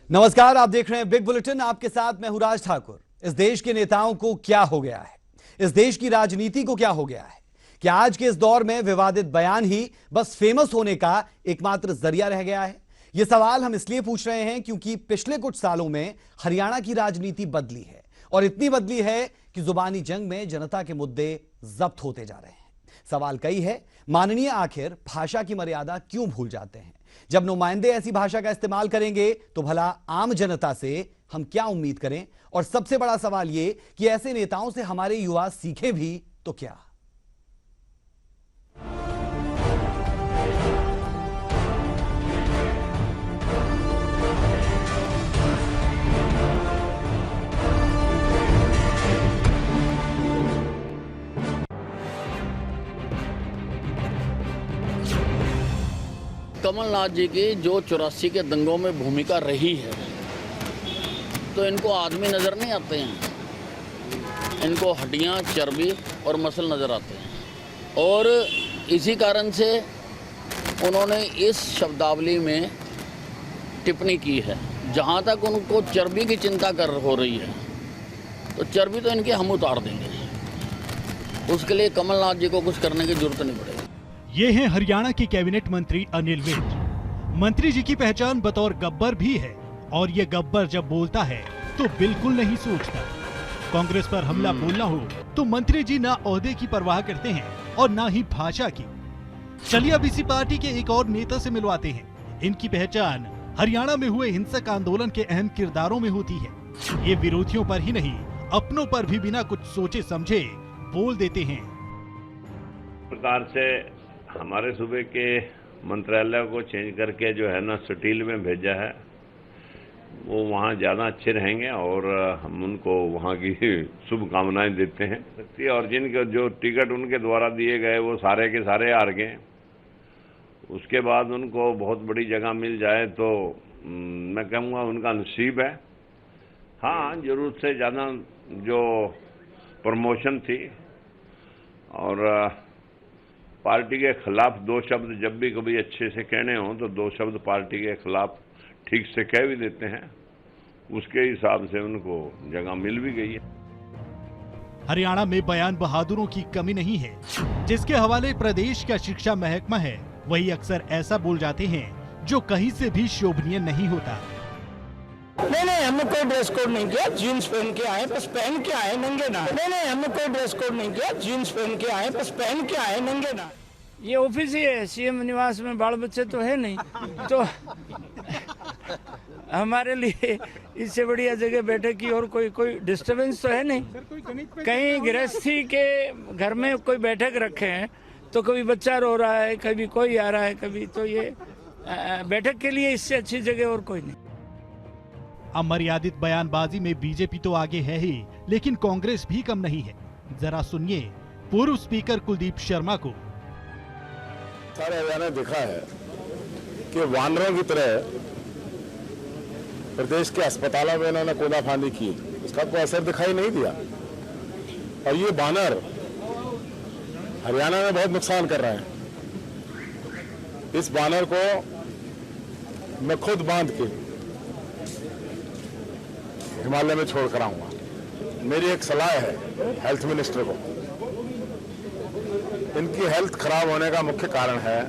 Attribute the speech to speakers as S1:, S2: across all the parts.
S1: नमस्कार, आप देख रहे हैं बिग बुलेटिन। आपके साथ मैं हूं राज ठाकुर। इस देश के नेताओं को क्या हो गया है? इस देश की राजनीति को क्या हो गया है? क्या आज के इस दौर में विवादित बयान ही बस फेमस होने का एकमात्र जरिया रह गया है? यह सवाल हम इसलिए पूछ रहे हैं क्योंकि पिछले कुछ सालों में हरियाणा की राजनीति बदली है, और इतनी बदली है कि जुबानी जंग में जनता के मुद्दे जब्त होते जा रहे हैं। सवाल कई है, माननीय आखिर भाषा की मर्यादा क्यों भूल जाते हैं? जब नुमाइंदे ऐसी भाषा का इस्तेमाल करेंगे तो भला आम जनता से हम क्या उम्मीद करें? और सबसे बड़ा सवाल यह कि ऐसे नेताओं से हमारे युवा सीखें भी तो क्या?
S2: कमलनाथ जी की जो 84 के दंगों में भूमिका रही है, तो इनको आदमी नज़र नहीं आते हैं, इनको हड्डियां, चर्बी और मसल नज़र आते हैं। और इसी कारण से उन्होंने इस शब्दावली में टिप्पणी की है। जहां तक उनको चर्बी की चिंता हो रही है, तो चर्बी तो इनकी हम उतार देंगे। उसके लिए कमलनाथ जी को कुछ करने की जरूरत नहीं पड़ेगी।
S3: ये हैं हरियाणा के कैबिनेट मंत्री अनिल विज। मंत्री जी की पहचान बतौर गब्बर भी है, और ये गब्बर जब बोलता है तो बिल्कुल नहीं सोचता। कांग्रेस पर हमला बोलना हो तो मंत्री जी ना ओहदे की परवाह करते हैं और ना ही भाषा की। चलिए अब इसी पार्टी के एक और नेता से मिलवाते हैं। इनकी पहचान हरियाणा में हुए हिंसक आंदोलन के अहम किरदारों में होती है। ये विरोधियों पर ही नहीं, अपनों पर भी बिना कुछ सोचे समझे बोल देते हैं।
S4: प्रकार से हमारे सूबे के मंत्रालय को चेंज करके जो है ना स्टील में भेजा है, वो वहाँ ज़्यादा अच्छे रहेंगे और हम उनको वहाँ की शुभकामनाएं देते हैं। और जिनके जो टिकट उनके द्वारा दिए गए वो सारे के सारे हार गए, उसके बाद उनको बहुत बड़ी जगह मिल जाए तो मैं कहूँगा उनका नसीब है। हाँ, जरूरत से ज़्यादा जो प्रमोशन थी, और पार्टी के खिलाफ दो शब्द जब भी कभी अच्छे से कहने हों तो दो शब्द पार्टी के खिलाफ ठीक से कह भी देते हैं। उसके हिसाब से उनको जगह मिल भी गई है।
S3: हरियाणा में बयान बहादुरों की कमी नहीं है। जिसके हवाले प्रदेश का शिक्षा महकमा है, वही अक्सर ऐसा बोल जाते हैं जो कहीं से भी शोभनीय नहीं होता।
S5: नहीं, हमने कोई ड्रेस कोड नहीं किया। जीन्स पहन के आए, बस पहन के आए, नंगे ना। नहीं, हमने कोई ड्रेस कोड नहीं किया। जीन्स पहन के आए, बस पहन के आए, नंगे ना। ये ऑफिस ही है, सीएम निवास में बाल बच्चे तो है नहीं, तो हमारे लिए इससे बढ़िया जगह बैठे की और कोई डिस्टरबेंस तो है नहीं। कहीं गृहस्थी के घर में कोई बैठक रखे हैं तो कभी बच्चा रो रहा है, कभी कोई आ रहा है, कभी तो ये बैठक के लिए इससे अच्छी जगह और कोई नहीं।
S3: अमर्यादित बयानबाजी में बीजेपी तो आगे है ही, लेकिन कांग्रेस भी कम नहीं है। जरा सुनिए पूर्व स्पीकर कुलदीप शर्मा को।
S6: सारे हरियाणा ने देखा है कि वानरों की तरह प्रदेश के अस्पतालों में इन्होंने कूदाफांदी की, उसका कोई असर दिखाई नहीं दिया। और ये बानर हरियाणा में बहुत नुकसान कर रहे हैं। इस बानर को मैं खुद बांध के हिमालय में छोड़ कर आऊंगा। मेरी एक सलाह है हेल्थ मिनिस्टर को। इनकी हेल्थ खराब होने का मुख्य कारण है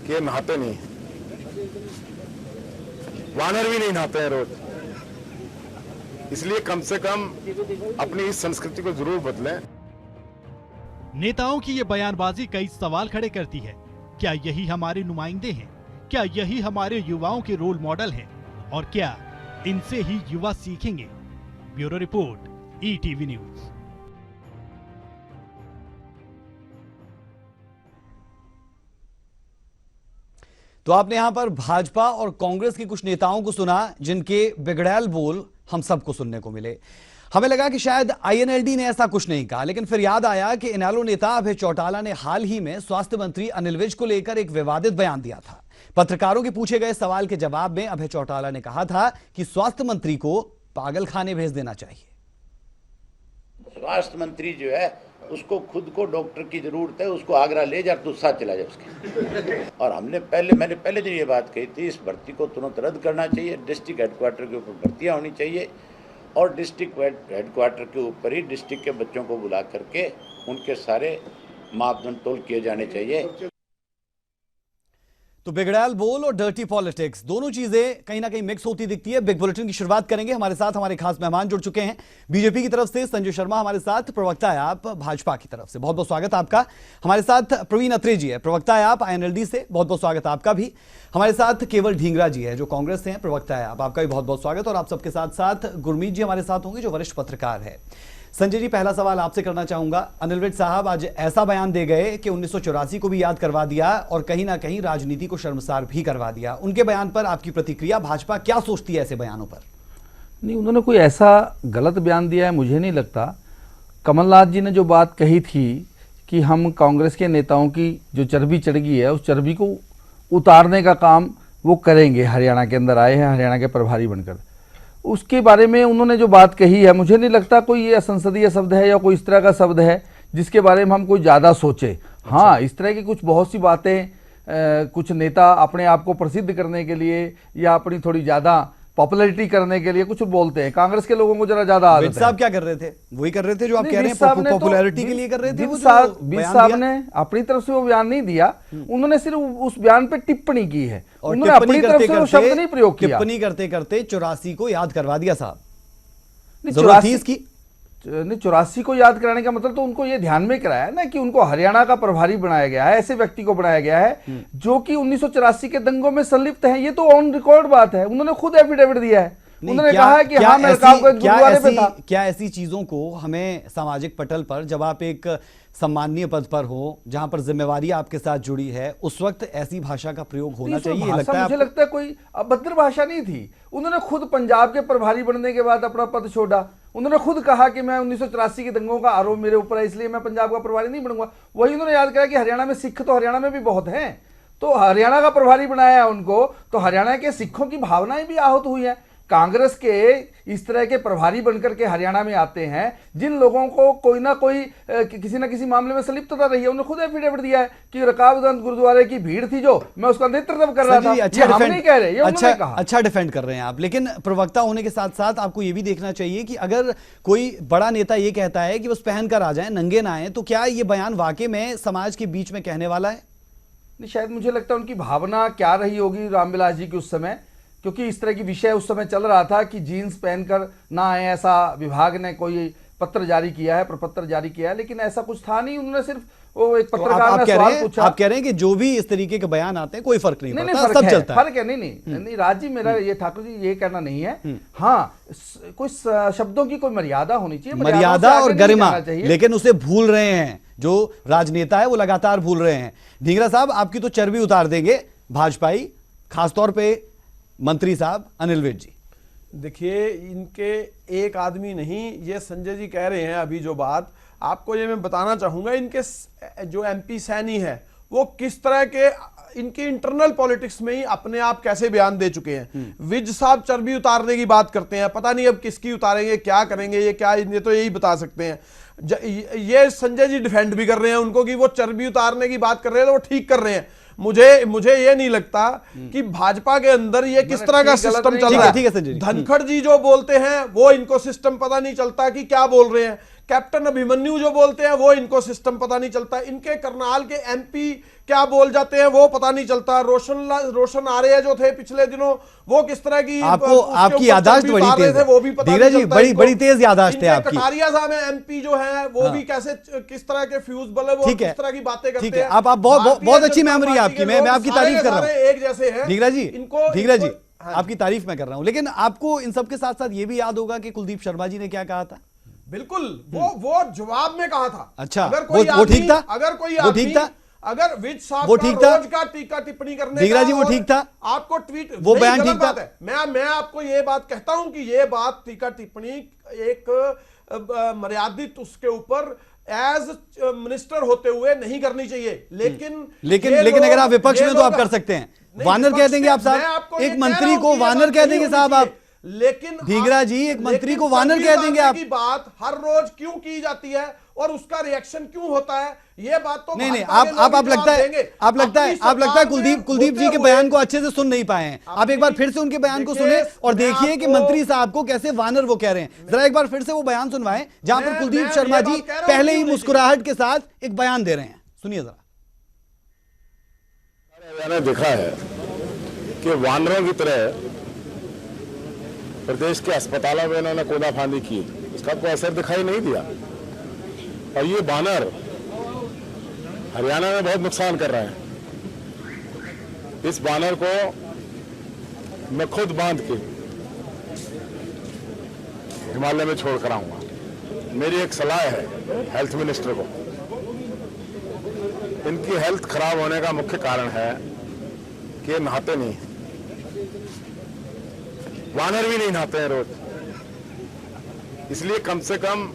S6: कि ये नहाते नहीं, वानर भी नहीं नहाते हैं रोज। इसलिए कम से कम अपनी इस संस्कृति को जरूर बदलें।
S3: नेताओं की ये बयानबाजी कई सवाल खड़े करती है। क्या यही हमारे नुमाइंदे हैं? क्या यही हमारे युवाओं के रोल मॉडल हैं? और क्या इनसे ही युवा सीखेंगे? Bureau report, ETV news.
S1: तो आपने यहां पर भाजपा और कांग्रेस के कुछ नेताओं को सुना जिनके बिगड़ैल बोल हम सबको सुनने को मिले। हमें लगा कि शायद INLD ने ऐसा कुछ नहीं कहा, लेकिन फिर याद आया कि इनेलो नेता अभय चौटाला ने हाल ही में स्वास्थ्य मंत्री अनिल विज को लेकर एक विवादित बयान दिया था। पत्रकारों के पूछे गए सवाल के जवाब में अभय चौटाला ने कहा था कि स्वास्थ्य मंत्री को पागल खाने भेज देना चाहिए।
S7: स्वास्थ्य मंत्री जो है उसको खुद को डॉक्टर की ज़रूरत है, उसको आगरा ले जा, तू साथ चला जा उसके। और मैंने पहले दिन ये बात कही थी, इस भर्ती को तुरंत रद्द करना चाहिए, डिस्ट्रिक्ट हेडक्वार्टर के ऊपर भर्तियाँ होनी चाहिए और डिस्ट्रिक्ट हेडक्वार्टर के ऊपर ही डिस्ट्रिक्ट के बच्चों को बुला करके उनके सारे मापदंड तोल किए जाने चाहिए।
S1: तो बिगड़ैल बोल और डर्टी पॉलिटिक्स दोनों चीजें कहीं ना कहीं मिक्स होती दिखती है। बिग बुलेटिन की शुरुआत करेंगे, हमारे साथ हमारे खास मेहमान जुड़ चुके हैं। बीजेपी की तरफ से संजय शर्मा हमारे साथ, प्रवक्ता है आप भाजपा की तरफ से, बहुत बहुत स्वागत आपका। हमारे साथ प्रवीण अत्रे जी है, प्रवक्ता है आप INLD से, बहुत बहुत स्वागत आपका भी। हमारे साथ केवल ढींगरा जी है जो कांग्रेस से हैं, प्रवक्ता है आप, आपका भी बहुत बहुत स्वागत। और आप सबके साथ साथ गुरमीत जी हमारे साथ होंगे जो वरिष्ठ पत्रकार है। संजय जी, पहला सवाल आपसे करना चाहूंगा। अनिल विज साहब आज ऐसा बयान दे गए कि 1984 को भी याद करवा दिया और कहीं ना कहीं राजनीति को शर्मसार भी करवा दिया। उनके बयान पर आपकी प्रतिक्रिया, भाजपा क्या सोचती है ऐसे बयानों पर?
S8: नहीं, उन्होंने कोई ऐसा गलत बयान दिया है मुझे नहीं लगता। कमलनाथ जी ने जो बात कही थी कि हम कांग्रेस के नेताओं की जो चर्बी चढ़ गई है उस चर्बी को उतारने का काम वो करेंगे, हरियाणा के अंदर आए हैं हरियाणा के प्रभारी बनकर, उसके बारे में उन्होंने जो बात कही है मुझे नहीं लगता कोई ये असंसदीय शब्द है या कोई इस तरह का शब्द है जिसके बारे में हम कोई ज़्यादा सोचे। हाँ, इस तरह की कुछ बहुत सी बातें कुछ नेता अपने आप को प्रसिद्ध करने के लिए या अपनी थोड़ी ज़्यादा पॉपुलैरिटी करने के लिए कुछ बोलते हैं। कांग्रेस के लोगों को जरा ज्यादा आदत है।
S1: साहब क्या कर रहे थे? वही कर रहे थे जो आप कह रहे हैं, पॉपुलैरिटी के लिए कर रहे थे।
S8: विज साहब ने अपनी तरफ से वो बयान नहीं दिया, उन्होंने सिर्फ उस बयान पे टिप्पणी की है, उन्होंने अपनी तरफ से वो शब्द नहीं प्रयोग किया।
S1: टिप्पणी करते करते 84 को याद करवा दिया साहब।
S8: 84 को याद कराने का मतलब तो उनको ये ध्यान में कराया ना कि उनको हरियाणा का प्रभारी बनाया गया है, ऐसे व्यक्ति को बनाया गया है जो कि 1984 के दंगों में संलिप्त है। ये तो ऑन रिकॉर्ड बात है, उन्होंने खुद एफिडेविट दिया है। उन्होंने कहा है कि हाँ, मैं गुरुद्वारे पे था।
S1: क्या ऐसी चीजों को हमें सामाजिक पटल पर, जब आप एक सम्माननीय पद पर हो जहां पर जिम्मेवारी आपके साथ जुड़ी है, उस वक्त ऐसी भाषा का प्रयोग होना चाहिए?
S8: मुझे लगता है कोई अभद्र भाषा नहीं थी। उन्होंने खुद पंजाब के प्रभारी बनने के बाद अपना पद छोड़ा। उन्होंने खुद कहा कि मैं 1984 के दंगों का आरोप मेरे ऊपर है, इसलिए मैं पंजाब का प्रभारी नहीं बनूंगा। वही उन्होंने याद किया कि हरियाणा में सिख तो हरियाणा में भी बहुत हैं, तो हरियाणा का प्रभारी बनाया उनको, तो हरियाणा के सिखों की भावनाएं भी आहत हुई हैं। कांग्रेस के इस तरह के प्रभारी बनकर के हरियाणा में आते हैं जिन लोगों को कोई ना कोई किसी ना किसी मामले में संलिप्तता रही है। उन्होंने खुद एफिडेविट दिया है कि रकाबगंज गुरुद्वारे की भीड़ थी जो मैं उसका नेतृत्व कर रहा था।
S1: अच्छा,
S8: हम नहीं कह रहे, ये उन्होंने कहा।
S1: अच्छा डिफेंड कर रहे हैं आप, लेकिन प्रवक्ता होने के साथ साथ आपको ये भी देखना चाहिए कि अगर कोई बड़ा नेता ये कहता है कि बस पहनकर आ जाए, नंगे ना आए, तो क्या ये बयान वाकई में समाज के बीच में कहने वाला है?
S8: नहीं, शायद मुझे लगता है उनकी भावना क्या रही होगी रामविलास जी की उस समय, क्योंकि इस तरह की विषय उस समय चल रहा था कि जीन्स पहनकर ना आए, ऐसा विभाग ने कोई पत्र जारी किया है, प्रपत्र जारी किया है, लेकिन ऐसा कुछ था नहीं। उन्होंने सिर्फ वो एक पत्रकार ने सवाल पूछा।
S1: आप कह रहे हैं कि जो भी इस तरीके के बयान आते हैं कोई फर्क नहीं पड़ता, सब चलता है।
S8: फर्क है। नहीं राज जी, मेरा ये ठाकुर जी ये कहना नहीं है। हाँ, कोई शब्दों की कोई मर्यादा होनी चाहिए,
S1: मर्यादा और गरिमा, लेकिन उसे भूल रहे हैं जो राजनेता है, वो लगातार भूल रहे हैं। ढींगरा साहब, आपकी तो चर्बी उतार देंगे भाजपाई, खासतौर पे मंत्री साहब अनिल विज जी।
S9: देखिए, इनके एक आदमी नहीं, ये संजय जी कह रहे हैं अभी जो बात, आपको ये मैं बताना चाहूंगा, इनके जो MP सैनी है वो किस तरह के इनकी इंटरनल पॉलिटिक्स में ही अपने आप कैसे बयान दे चुके हैं। विज साहब चर्बी उतारने की बात करते हैं, पता नहीं अब किसकी उतारेंगे, क्या करेंगे, ये क्या, ये तो यही बता सकते हैं। ये संजय जी डिफेंड भी कर रहे हैं उनको कि वो चर्बी उतारने की बात कर रहे हैं, तो वो ठीक कर रहे हैं। मुझे ये नहीं लगता कि भाजपा के अंदर ये किस तरह का सिस्टम चल रहा है। धनखड़ जी जो बोलते हैं वो इनको सिस्टम पता नहीं चलता कि क्या बोल रहे हैं। कैप्टन अभिमन्यु जो बोलते हैं वो इनको सिस्टम पता नहीं चलता। इनके करनाल के MP क्या बोल जाते हैं वो पता नहीं चलता। रोशन आर्य जो थे पिछले दिनों, वो किस तरह की
S1: आपकी याददाश्त बड़ी तेज है, वो भी पता नहीं चलता। बड़ी तेज याददाश्त है आपकी।
S9: कटारिया साहब MP जो है वो भी कैसे, किस तरह के फ्यूजबल है, वो किस तरह की बातें करते हैं।
S1: आप बहुत अच्छी मेमोरी है आपकी, मैं आपकी तारीफ कर रहा हूँ।
S9: एक जैसे हैं
S1: ढींगरा जी, आपकी तारीफ मैं कर रहा हूँ, लेकिन आपको इन सबके साथ साथ ये भी याद होगा कि कुलदीप शर्मा जी ने क्या कहा था।
S9: बिल्कुल, वो जवाब में कहा था।
S1: अच्छा,
S9: अगर कोई
S1: वो ठीक था,
S9: अगर कोई
S1: वो ठीक था,
S9: अगर विज साहब
S1: वो ठीक था,
S9: रोज का टीका टिप्पणी करने
S1: ढींगरा जी वो ठीक था,
S9: आपको ट्वीट,
S1: वो बयान ठीक था।
S9: मैं आपको ये बात कहता हूं कि ये बात टीका टिप्पणी एक मर्यादित उसके ऊपर एज मिनिस्टर होते हुए नहीं करनी चाहिए, लेकिन
S1: अगर आप विपक्ष में तो आप कर सकते हैं। वानर कह देंगे आप साहब, एक मंत्री को वानर कह देंगे साहब आप,
S9: लेकिन
S1: ढींगरा जी एक मंत्री को वानर कह देंगे आप।
S9: की बात हर रोज क्यों की जाती है, और उसका रिएक्शन क्यों होता है, ये बात तो
S1: नहीं
S9: भाजपा के लोग
S1: आप
S9: ही जवाब
S1: लगता है
S9: देंगे।
S1: आप लगता है
S9: अपनी
S1: आप लगता है
S9: सरकार में
S1: कुलदीप जी
S9: होते
S1: के
S9: हुए-
S1: बयान को अच्छे से सुन नहीं पाए हैं। आप एक बार फिर से उनके बयान को
S9: देखिए,
S1: सुने और
S9: मैं
S1: देखिए कि
S9: आपको-
S1: मंत्री साहब को कैसे वानर वो कह रहे हैं। जरा एक बार फिर से वो बयान सुनवाएं जहां पर
S9: मैं
S1: कुलदीप
S9: ये
S1: शर्मा जी
S9: बात कह रहा हूं
S1: पहले
S9: कि
S1: ही
S9: उन्हें-
S1: मुस्कुराहट के साथ एक बयान दे रहे हैं, सुनिए जरा।
S6: मैंने देखा है कि वानरों की तरह प्रदेश के अस्पतालों में इन्होंने कोदा फांदी की, इसका कोई असर दिखाई नहीं दिया। और ये वानर हरियाणा में बहुत नुकसान कर रहे हैं। इस वानर को मैं खुद बांध के हिमालय में छोड़ कर आऊंगा। मेरी एक सलाह है हेल्थ मिनिस्टर को, इनकी हेल्थ खराब होने का मुख्य कारण है कि नहाते नहीं, वानर भी नहीं नहाते हैं रोज, इसलिए कम से कम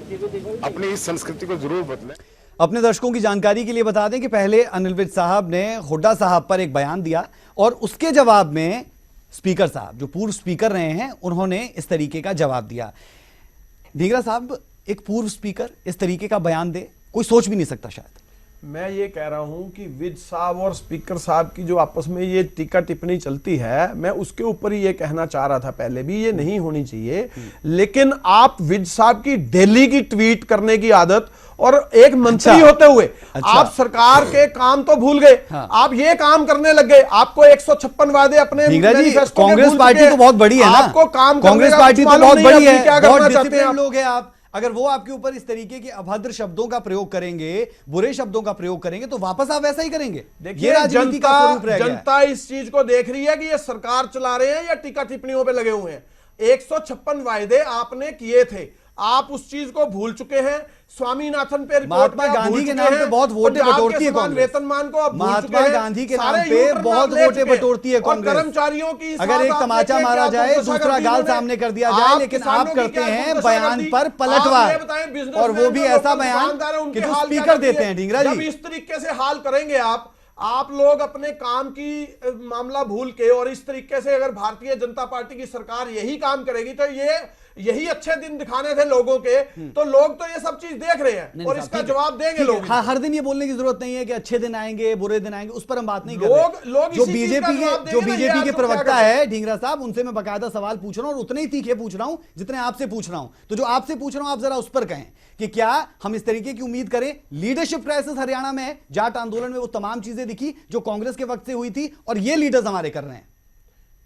S6: अपनी इस संस्कृति को जरूर बदलें।
S1: अपने दर्शकों की जानकारी के लिए बता दें कि पहले अनिल विज साहब ने हुड्डा साहब पर एक बयान दिया और उसके जवाब में स्पीकर साहब, जो पूर्व स्पीकर रहे हैं, उन्होंने इस तरीके का जवाब दिया। ढींगरा साहब, एक पूर्व स्पीकर इस तरीके का बयान दे, कोई सोच भी नहीं सकता शायद।
S9: मैं ये कह रहा हूं कि विज साहब और स्पीकर साहब की जो आपस में ये टीका टिप्पणी चलती है, मैं उसके ऊपर ही ये कहना चाह रहा था पहले भी, ये नहीं होनी चाहिए। लेकिन आप विज साहब की डेली की ट्वीट करने की आदत, और एक मंत्री होते हुए आप सरकार के काम तो भूल गए, आप ये काम करने लग गए। आपको 156 वादे अपने मैनिफेस्टो के
S1: कांग्रेस
S9: भूल
S1: पार्टी
S9: चुके
S1: तो बहुत बड़ी है ना,
S9: आपको काम
S1: कांग्रेस
S9: करने का
S1: पार्टी
S9: कुछ
S1: तो
S9: मालूम
S1: बहुत
S9: नहीं
S1: बड़ी है,
S9: क्या
S1: बहुत
S9: करना चाहते हैं
S1: डिसिप्लिन
S9: आप।
S1: लोग हैं आप। अगर वो आपके ऊपर इस तरीके के अभद्र शब्दों का प्रयोग करेंगे, बुरे शब्दों का प्रयोग करेंगे, तो वापस आप वैसा ही करेंगे।
S9: देखिए,
S1: ये राजनीति का स्वरूप रह गया है।
S9: जनता इस चीज को देख रही है कि ये सरकार चला रहे हैं या टीका टिप्पणियों पे लगे हुए हैं। 156 वायदे आपने किए थे, आप उस चीज को भूल चुके हैं। स्वामीनाथन पे रिपोर्ट
S1: महात्मा गांधी के नाम पे बहुत वोटें बटोरती है कांग्रेस।
S9: वेतनमान को अब
S1: महात्मा गांधी के नाम पे बहुत वोटें बटोरती है कांग्रेस।
S9: कर्मचारियों की
S1: अगर एक तमाचा मारा जाए, दूसरा गाल सामने कर दिया जाए, लेकिन आप करते हैं बयान पर पलटवार, और वो भी ऐसा बयान कि जो स्पीकर देते हैं। ढींगरा जी,
S9: इस तरीके से हाल करेंगे आप लोग अपने काम की मामला भूल के, और इस तरीके से अगर भारतीय जनता पार्टी की सरकार यही काम करेगी तो यही अच्छे दिन दिखाने थे लोगों के, तो लोग तो ये सब चीज देख रहे हैं और इसका जवाब देंगे लोग।
S1: हाँ, हर दिन ये बोलने की जरूरत नहीं है कि अच्छे दिन आएंगे बुरे दिन आएंगे, उस पर हम बात नहीं कर रहे।
S9: लोग
S1: जो बीजेपी के प्रवक्ता है ढींगरा साहब, उनसे मैं बकायदा सवाल पूछ रहा हूं और उतने ही तीखे पूछ रहा हूं जितने आपसे पूछ रहा हूं। तो जो आपसे पूछ रहा हूं, आप जरा उस पर कहें कि क्या हम इस तरीके की उम्मीद करें? लीडरशिप क्राइसिस हरियाणा में है, जाट आंदोलन में वो तमाम चीजें दिखी जो कांग्रेस के वक्त से हुई थी, और ये लीडर्स हमारे कर रहे हैं।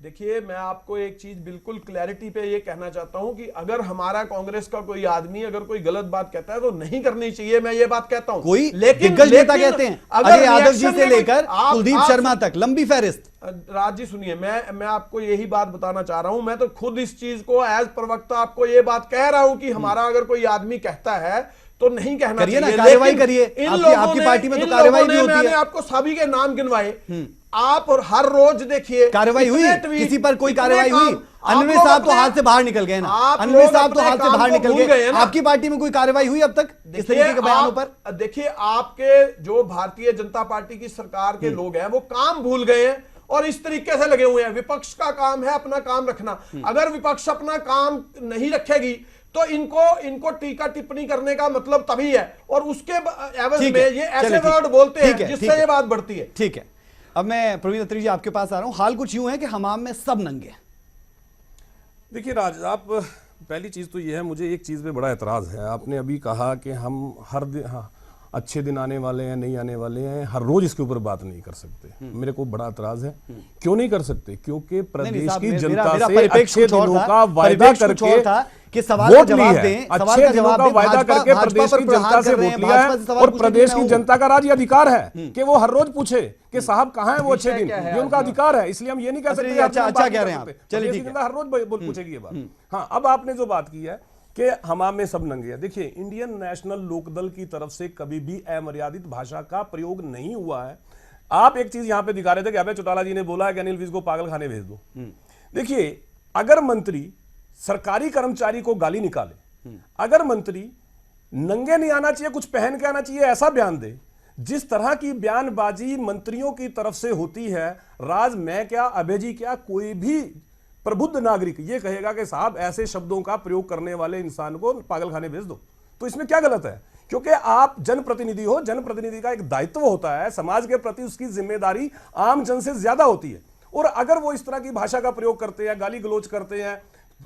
S9: देखिए, मैं आपको एक चीज बिल्कुल क्लैरिटी पे ये कहना चाहता हूं कि अगर हमारा कांग्रेस का कोई आदमी अगर कोई गलत बात कहता है तो नहीं करनी चाहिए, मैं ये बात कहता हूं।
S1: कोई दिग्गज नेता कहते हैं, अजय यादव जी से लेकर कुलदीप शर्मा तक लंबी फहरिस्त।
S9: राज जी सुनिए, मैं आपको यही बात बताना चाह रहा हूं। मैं तो खुद इस चीज को एज प्रवक्ता आपको ये बात कह रहा हूं कि हमारा अगर कोई आदमी कहता है तो नहीं कहना चाहिए,
S1: ना, कार्रवाई करिए। आपकी पार्टी में तो कार्रवाई भी होती है।
S9: मैंने आपको सभी के नाम गिनवाए, आप और हर रोज देखिए
S1: कार्रवाई हुई, किसी पर कोई कार्रवाई हुई? अनिल साहब तो हाथ से बाहर निकल गए ना, अनिल साहब तो हाथ से बाहर निकल गए। आपकी पार्टी में कोई कार्रवाई हुई अब तक इस तरीके के बयानों पर?
S9: देखिए, आपके जो भारतीय जनता पार्टी की सरकार के लोग हैं वो काम भूल गए हैं और इस तरीके से लगे हुए हैं। विपक्ष का काम है अपना काम रखना, अगर विपक्ष अपना काम नहीं रखेगी तो इनको टीका टिप्पणी करने का मतलब तभी है, और उसके एवज में ये ऐसे वर्ड बोलते हैं जिससे ये बात बढ़ती है।
S1: ठीक है, अब मैं प्रवीण अत्री जी आपके पास आ रहा हूं। हाल कुछ यूं है कि हमाम में सब नंगे।
S10: देखिए राज, आप पहली चीज तो ये है, मुझे एक चीज पे बड़ा एतराज है। आपने अभी कहा कि हम हर दिन, हाँ, अच्छे दिन आने वाले हैं, नहीं आने वाले हैं, हर रोज इसके ऊपर बात नहीं कर सकते। मेरे को बड़ा एतराज है। क्यों नहीं कर सकते? क्योंकि प्रदेश की जनता से अच्छे दिनों का वायदा करके
S1: कि सवाल का जवाब दें,
S10: अच्छे दिनों का वायदा करके प्रदेश की जनता से वोट लिया है, और प्रदेश की जनता का राज अधिकार है कि वो हर रोज पूछे कि साहब कहां है वो अच्छे दिन, ये उनका अधिकार है। इसलिए हम ये नहीं कह सकते
S1: अच्छा कह रहे हैं आप, चलिए ठीक है,
S10: हर रोज पूछेगी ये बात। हाँ, अब आपने जो बात की है कि हमाम में सब नंगे हैं, देखिए, इंडियन नेशनल लोकदल की तरफ से कभी भी अमर्यादित भाषा का प्रयोग नहीं हुआ है। आप एक चीज यहां पे दिखा रहे थे कि अभय चौटाला जी ने बोला है कि अनिल विज को पागल खाने भेज दो। देखिए, अगर मंत्री सरकारी कर्मचारी को गाली निकाले, अगर मंत्री नंगे नहीं आना चाहिए, कुछ पहन के आना चाहिए, ऐसा बयान दे, जिस तरह की बयानबाजी मंत्रियों की तरफ से होती है, राज, मैं क्या, अभय जी क्या, कोई भी प्रबुद्ध नागरिक ये कहेगा कि साहब ऐसे शब्दों का प्रयोग करने वाले इंसान को पागल खाने भेज दो। तो इसमें क्या गलत है? क्योंकि आप जनप्रतिनिधि हो, जनप्रतिनिधि का एक दायित्व होता है, समाज के प्रति उसकी जिम्मेदारी आम जन से ज्यादा होती है। और अगर वो इस तरह की भाषा का प्रयोग करते हैं, गाली गलौज करते हैं,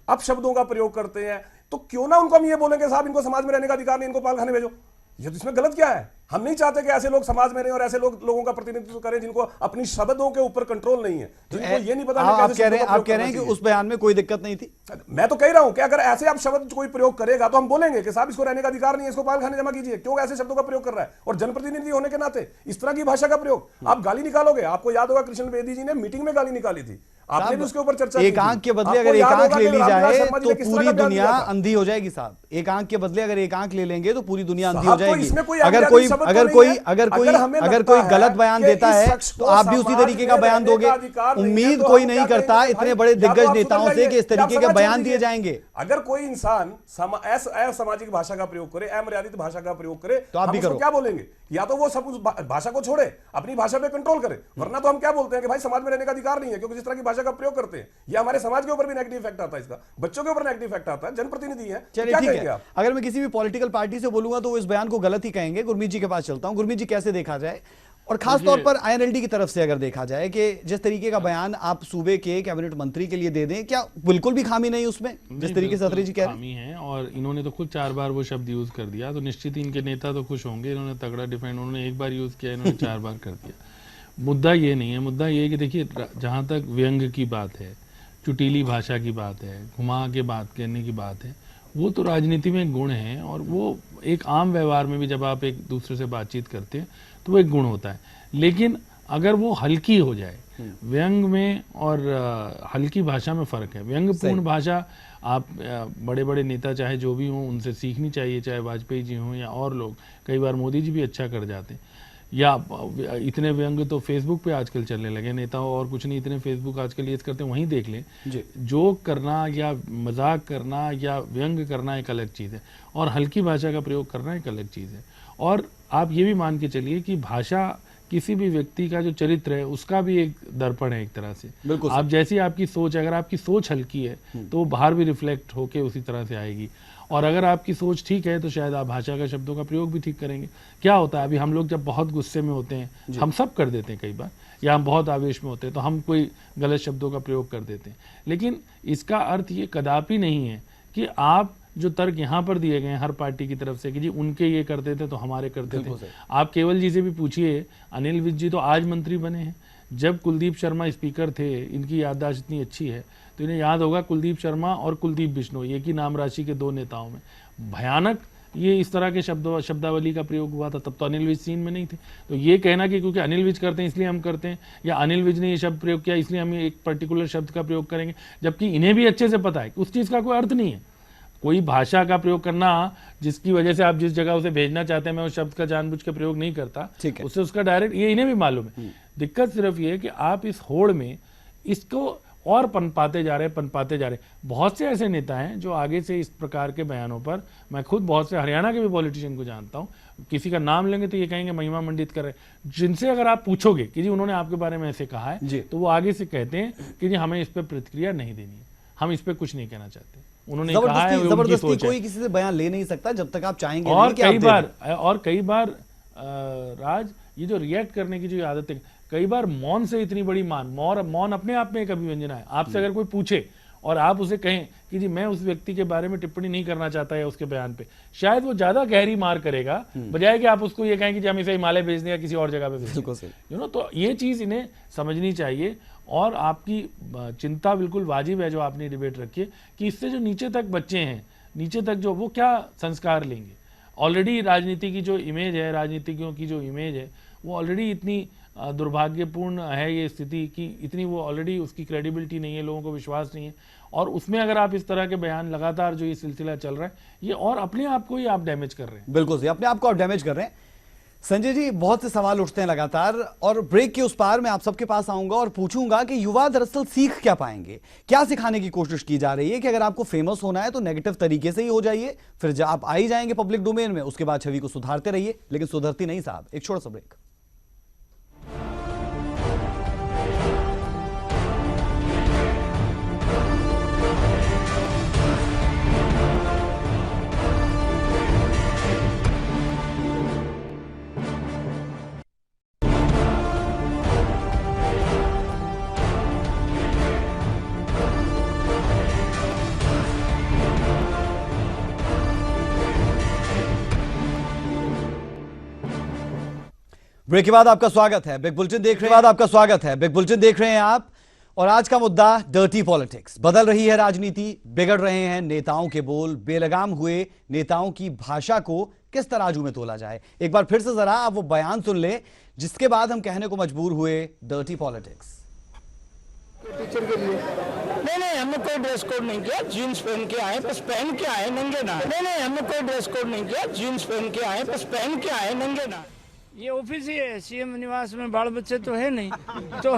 S10: अपशब्दों का प्रयोग करते हैं, तो क्यों ना उनको हम ये बोलेंगे साहब इनको समाज में रहने का अधिकार नहीं, इनको पाल खाने भेजो। ये तो इसमें गलत क्या है? हम नहीं चाहते कि ऐसे लोग समाज में रहें और ऐसे लोगों का प्रतिनिधित्व करें जिनको अपनी शब्दों के ऊपर कंट्रोल नहीं है, जिनको ये नहीं पता।
S1: आप कह रहे हैं कि उस बयान में कोई दिक्कत नहीं थी?
S10: मैं तो कह रहा हूं कि अगर ऐसे आप शब्द कोई प्रयोग करेगा तो हम बोलेंगे कि साहब इसको रहने का अधिकार नहीं है, इसको पाल खाने जमा कीजिए। क्यों ऐसे शब्दों का प्रयोग कर रहा है? और जनप्रतिनिधि होने के नाते इस तरह की भाषा का प्रयोग आप गाली निकालोगे। आपको याद होगा कृष्ण बेदी जी ने मीटिंग में गाली निकाली थी, आपने भी उसके ऊपर चर्चा की।
S1: एक आंख के बदले अगर एक आंख ले ली जाए तो पूरी दुनिया अंधी हो जाएगी साहब। एक आंख के बदले अगर एक आंख ले लेंगे तो पूरी दुनिया अंधी हो जाएगी। अगर कोई गलत बयान देता है तो आप भी उसी तरीके का बयान दोगे। उम्मीद कोई नहीं करता इतने बड़े दिग्गज नेताओं से कि इस तरीके के बयान दिए जाएंगे।
S10: अगर कोई इंसान असामाजिक भाषा का प्रयोग करे, अमर्यादित भाषा का प्रयोग करे,
S1: तो आप भी करो।
S10: क्या बोलेंगे? या तो वो सब उस भाषा को छोड़े, अपनी भाषा पे कंट्रोल करे, वरना तो हम क्या बोलते हैं कि भाई समाज में रहने का अधिकार नहीं है, क्योंकि जिस तरह की भाषा का प्रयोग करते हैं ये हमारे समाज के ऊपर भी नेगेटिव इफेक्ट आता है, इसका बच्चों के ऊपर नेगेटिव इफेक्ट आता है। जनप्रतिनिधि है,
S1: चलिए ठीक है। अगर मैं किसी भी पॉलिटिकल पार्टी से बोलूंगा तो वो इस बयान को गलत ही कहेंगे। गुरमीत जी के पास चलता हूं। गुरमीत जी, कैसे देखा जाए, और खास तौर पर आईएनएलडी की तरफ से अगर देखा जाए कि जिस तरीके का बयान आप सूबे के कैबिनेट मंत्री के लिए दे दें, क्या बिल्कुल भी खामी नहीं उसमें, जिस तरीके से अत्रे जी कह रहे हैं?
S11: खामी है, और इन्होंने तो खुद 4 बार वो शब्द यूज कर दिया, तो निश्चित ही इनके नेता तो खुश होंगे। इन्होंने तगड़ा डिफेंड, उन्होंने एक बार यूज किया, इन्होंने 4 बार कर दिया। मुद्दा ये नहीं है, मुद्दा ये है कि देखिए जहाँ तक व्यंग की बात है, चुटीली भाषा की बात है, घुमा के बात करने की बात है, वो तो राजनीति में एक गुण है, और वो एक आम व्यवहार में भी जब आप एक दूसरे से बातचीत करते हैं तो वो एक गुण होता है। लेकिन अगर वो हल्की हो जाए, व्यंग में और हल्की भाषा में फ़र्क है। व्यंगपूर्ण भाषा आप बड़े बड़े नेता चाहे जो भी हों उनसे सीखनी चाहिए, चाहे वाजपेयी जी हों या और लोग, कई बार मोदी जी भी अच्छा कर जाते हैं। या इतने व्यंग तो फेसबुक पे आजकल चलने लगे, नेताओं और कुछ नहीं, इतने फेसबुक आजकल यूज करते हैं, वहीं देख लें। जोक करना या मजाक करना या व्यंग करना एक अलग चीज़ है, और हल्की भाषा का प्रयोग करना एक अलग चीज़ है। और आप ये भी मान के चलिए कि भाषा किसी भी व्यक्ति का जो चरित्र है उसका भी एक दर्पण है एक तरह से। आप जैसी आपकी सोच, अगर आपकी सोच हल्की है तो वो बाहर भी रिफ्लेक्ट होके उसी तरह से आएगी, और अगर आपकी सोच ठीक है तो शायद आप भाषा का शब्दों का प्रयोग भी ठीक करेंगे। क्या होता है, अभी हम लोग जब बहुत गुस्से में होते हैं, हम सब कर देते हैं कई बार, या हम बहुत आवेश में होते हैं तो हम कोई गलत शब्दों का प्रयोग कर देते हैं। लेकिन इसका अर्थ ये कदापि नहीं है कि आप जो तर्क यहाँ पर दिए गए हैं हर पार्टी की तरफ से कि जी उनके ये करते थे तो हमारे करते थे। आप केवल जी से भी पूछिए, अनिल विज जी तो आज मंत्री बने हैं, जब कुलदीप शर्मा स्पीकर थे, इनकी याददाश्त इतनी अच्छी है तो इन्हें याद होगा कुलदीप शर्मा और कुलदीप बिश्नोई, एक ही नाम राशि के 2 नेताओं में भयानक ये इस तरह के शब्दावली का प्रयोग हुआ था। तब तो अनिल विज सीन में नहीं थे। तो ये कहना कि क्योंकि अनिल विज करते हैं इसलिए हम करते हैं, या अनिल विज ने ये शब्द प्रयोग किया इसलिए हम एक पर्टिकुलर शब्द का प्रयोग करेंगे, जबकि इन्हें भी अच्छे से पता है कि उस चीज़ का कोई अर्थ नहीं है। कोई भाषा का प्रयोग करना जिसकी वजह से आप जिस जगह उसे भेजना चाहते हैं, मैं उस शब्द का जानबूझ के प्रयोग नहीं करता, उससे उसका डायरेक्ट, ये इन्हें भी मालूम है। दिक्कत सिर्फ ये है कि आप इस होड़ में इसको और पनपाते जा रहे हैं। बहुत से ऐसे नेता हैं जो आगे से इस प्रकार के बयानों पर, मैं खुद बहुत से हरियाणा के भी पॉलिटिशियन को जानता हूँ, किसी का नाम लेंगे तो ये कहेंगे महिमा मंडित कर रहे, जिनसे अगर आप पूछोगे कि जी उन्होंने आपके बारे में ऐसे कहा है, तो वो आगे से कहते हैं कि जी हमें इस पर प्रतिक्रिया नहीं देनी है, हम इस पर कुछ नहीं कहना चाहते। उन्होंने कहा है,
S1: जबरदस्ती कोई किसी से बयान ले नहीं सकता जब तक आप चाहेंगे।
S11: और कई बार राज, ये जो रिएक्ट करने की जो आदत है, कई बार मौन से इतनी बड़ी मौन अपने आप में एक अभिव्यंजना है। आपसे अगर कोई पूछे और आप उसे कहें कि जी मैं उस व्यक्ति के बारे में टिप्पणी नहीं करना चाहता है उसके बयान पे, शायद वो ज्यादा गहरी मार करेगा, बजाय कि आप उसको ये कहें कि जी हम इसे हिमालय भेज दें या किसी और जगह पे भेज दें। तो ये चीज इन्हें समझनी चाहिए। और आपकी चिंता बिल्कुल वाजिब है जो आपने डिबेट रखी है कि इससे जो नीचे तक बच्चे हैं, नीचे तक जो, वो क्या संस्कार लेंगे। ऑलरेडी राजनीति की जो इमेज है, राजनीतिज्ञों की जो इमेज है, वो ऑलरेडी इतनी दुर्भाग्यपूर्ण है ये स्थिति कि इतनी वो ऑलरेडी उसकी क्रेडिबिलिटी नहीं है, लोगों को विश्वास नहीं है। और उसमें अगर आप इस तरह के बयान लगातार जो ये सिलसिला चल रहा है, ये और अपने आप को ही आप डैमेज कर रहे हैं।
S1: बिल्कुल सही, अपने आप को आप डैमेज कर रहे हैं। संजय जी, बहुत से सवाल उठते हैं लगातार, और ब्रेक के उस पार मैं आप सबके पास आऊंगा और पूछूंगा कि युवा दरअसल सीख क्या पाएंगे, क्या सिखाने की कोशिश की जा रही है कि अगर आपको फेमस होना है तो नेगेटिव तरीके से ही हो जाइए, फिर जब आप आ ही जाएंगे पब्लिक डोमेन में उसके बाद छवि को सुधारते रहिए, लेकिन सुधरती नहीं साहब। एक छोटा सा ब्रेक। ब्रेक के बाद आपका स्वागत है। बिग बुलेटिन देख रहे हैं आप। और आज का मुद्दा डर्टी पॉलिटिक्स। बदल रही है राजनीति, बिगड़ रहे हैं नेताओं के बोल, बेलगाम हुए नेताओं की भाषा को किस तराजू में तोला जाए। एक बार फिर से जरा आप वो बयान सुन ले जिसके बाद हम कहने को मजबूर हुए डर्टी पॉलिटिक्स।
S5: टीचर के लिए नहीं हमने कोई ड्रेस कोड नहीं किया, जीन्स पहन के आए, बस पहन के आए, नंगे ना। नहीं हमने कोई ड्रेस कोड नहीं किया, जीन्स पहन के आए, बस पहन के आए, नंगे ना। ये ऑफिस ही है, सीएम निवास में बाल बच्चे तो है नहीं, तो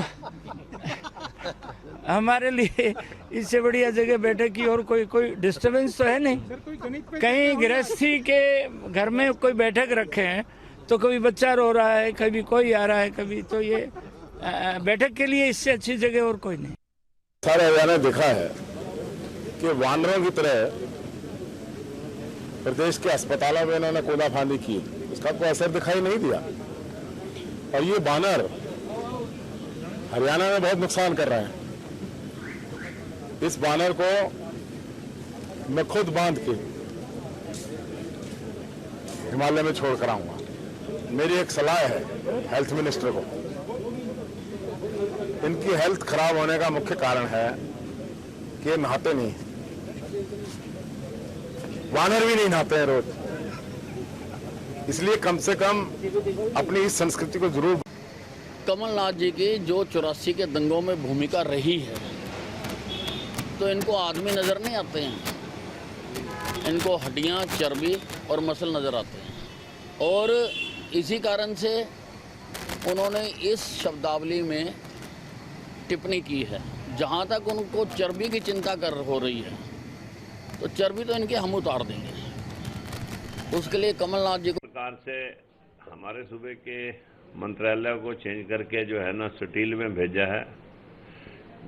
S5: हमारे लिए इससे बढ़िया जगह बैठक की और कोई डिस्टरबेंस तो है नहीं। कहीं गृहस्थी के घर में कोई बैठक रखे हैं तो कभी बच्चा रो रहा है, कभी कोई आ रहा है, कभी तो ये बैठक के लिए इससे अच्छी जगह और कोई नहीं।
S6: सारे हरियाणा ने देखा है कि वानरों की तरह प्रदेश के अस्पतालों में इन्होंने कूदा फांदी की, उसका कोई असर दिखाई नहीं दिया। और ये बानर हरियाणा में बहुत नुकसान कर रहे हैं। इस बानर को मैं खुद बांध के हिमालय में छोड़ कर आऊंगा। मेरी एक सलाह है हेल्थ मिनिस्टर को। इनकी हेल्थ खराब होने का मुख्य कारण है कि नहाते नहीं, वानर भी नहीं नहाते हैं रोज। इसलिए कम से कम अपनी इस संस्कृति को जरूर।
S2: कमलनाथ जी की जो 84 के दंगों में भूमिका रही है, तो इनको आदमी नज़र नहीं आते हैं, इनको हड्डियां, चर्बी और मसल नज़र आते हैं। और इसी कारण से उन्होंने इस शब्दावली में टिप्पणी की है। जहाँ तक उनको चर्बी की चिंता हो रही है, तो चर्बी तो इनके हम उतार देंगे। उसके लिए कमलनाथ जी को
S4: प्रकार से हमारे सूबे के मंत्रालय को चेंज करके जो है ना स्टील में भेजा है,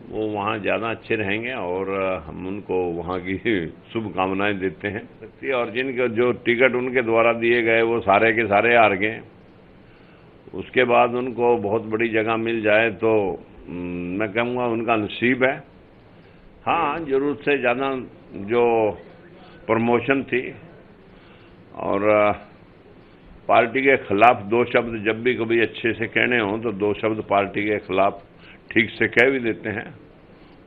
S4: वो वहाँ ज़्यादा अच्छे रहेंगे और हम उनको वहाँ की शुभकामनाएं देते हैं। और जिनके जो टिकट उनके द्वारा दिए गए वो सारे के सारे हार गए, उसके बाद उनको बहुत बड़ी जगह मिल जाए तो मैं कहूँगा उनका नसीब है। हाँ, जरूरत से ज़्यादा जो प्रमोशन थी और पार्टी के खिलाफ दो शब्द जब भी कभी अच्छे से कहने हों तो दो शब्द पार्टी के खिलाफ ठीक से कह भी देते हैं,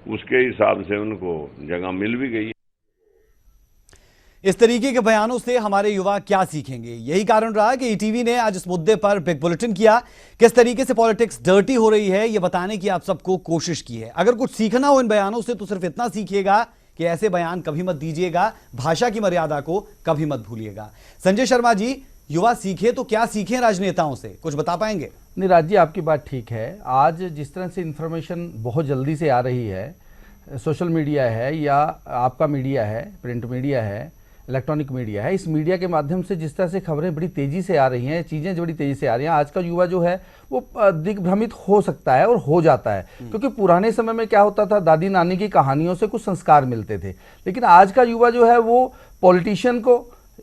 S4: उसके हिसाब से उनको जगह मिल भी गई।
S1: इस तरीके के बयानों से हमारे युवा क्या सीखेंगे? यही कारण रहा कि ईटीवी ने आज इस मुद्दे पर बिग बुलेटिन किया। किस तरीके से पॉलिटिक्स डर्टी हो रही है, यह बताने की आप सबको कोशिश की है। अगर कुछ सीखना हो इन बयानों से तो सिर्फ इतना सीखिएगा कि ऐसे बयान कभी मत दीजिएगा, भाषा की मर्यादा को कभी मत भूलिएगा। संजय शर्मा जी, युवा सीखे तो क्या सीखें राजनेताओं से, कुछ बता पाएंगे?
S8: नहीं राज जी, आपकी बात ठीक है। आज जिस तरह से इंफॉर्मेशन बहुत जल्दी से आ रही है, सोशल मीडिया है या आपका मीडिया है, प्रिंट मीडिया है, इलेक्ट्रॉनिक मीडिया है, इस मीडिया के माध्यम से जिस तरह से खबरें बड़ी तेज़ी से आ रही हैं, चीज़ें बड़ी तेज़ी से आ रही हैं, आज का युवा जो है वो दिग्भ्रमित हो सकता है और हो जाता है। क्योंकि पुराने समय में क्या होता था, दादी नानी की कहानियों से कुछ संस्कार मिलते थे, लेकिन आज का युवा जो है वो पॉलिटिशियन को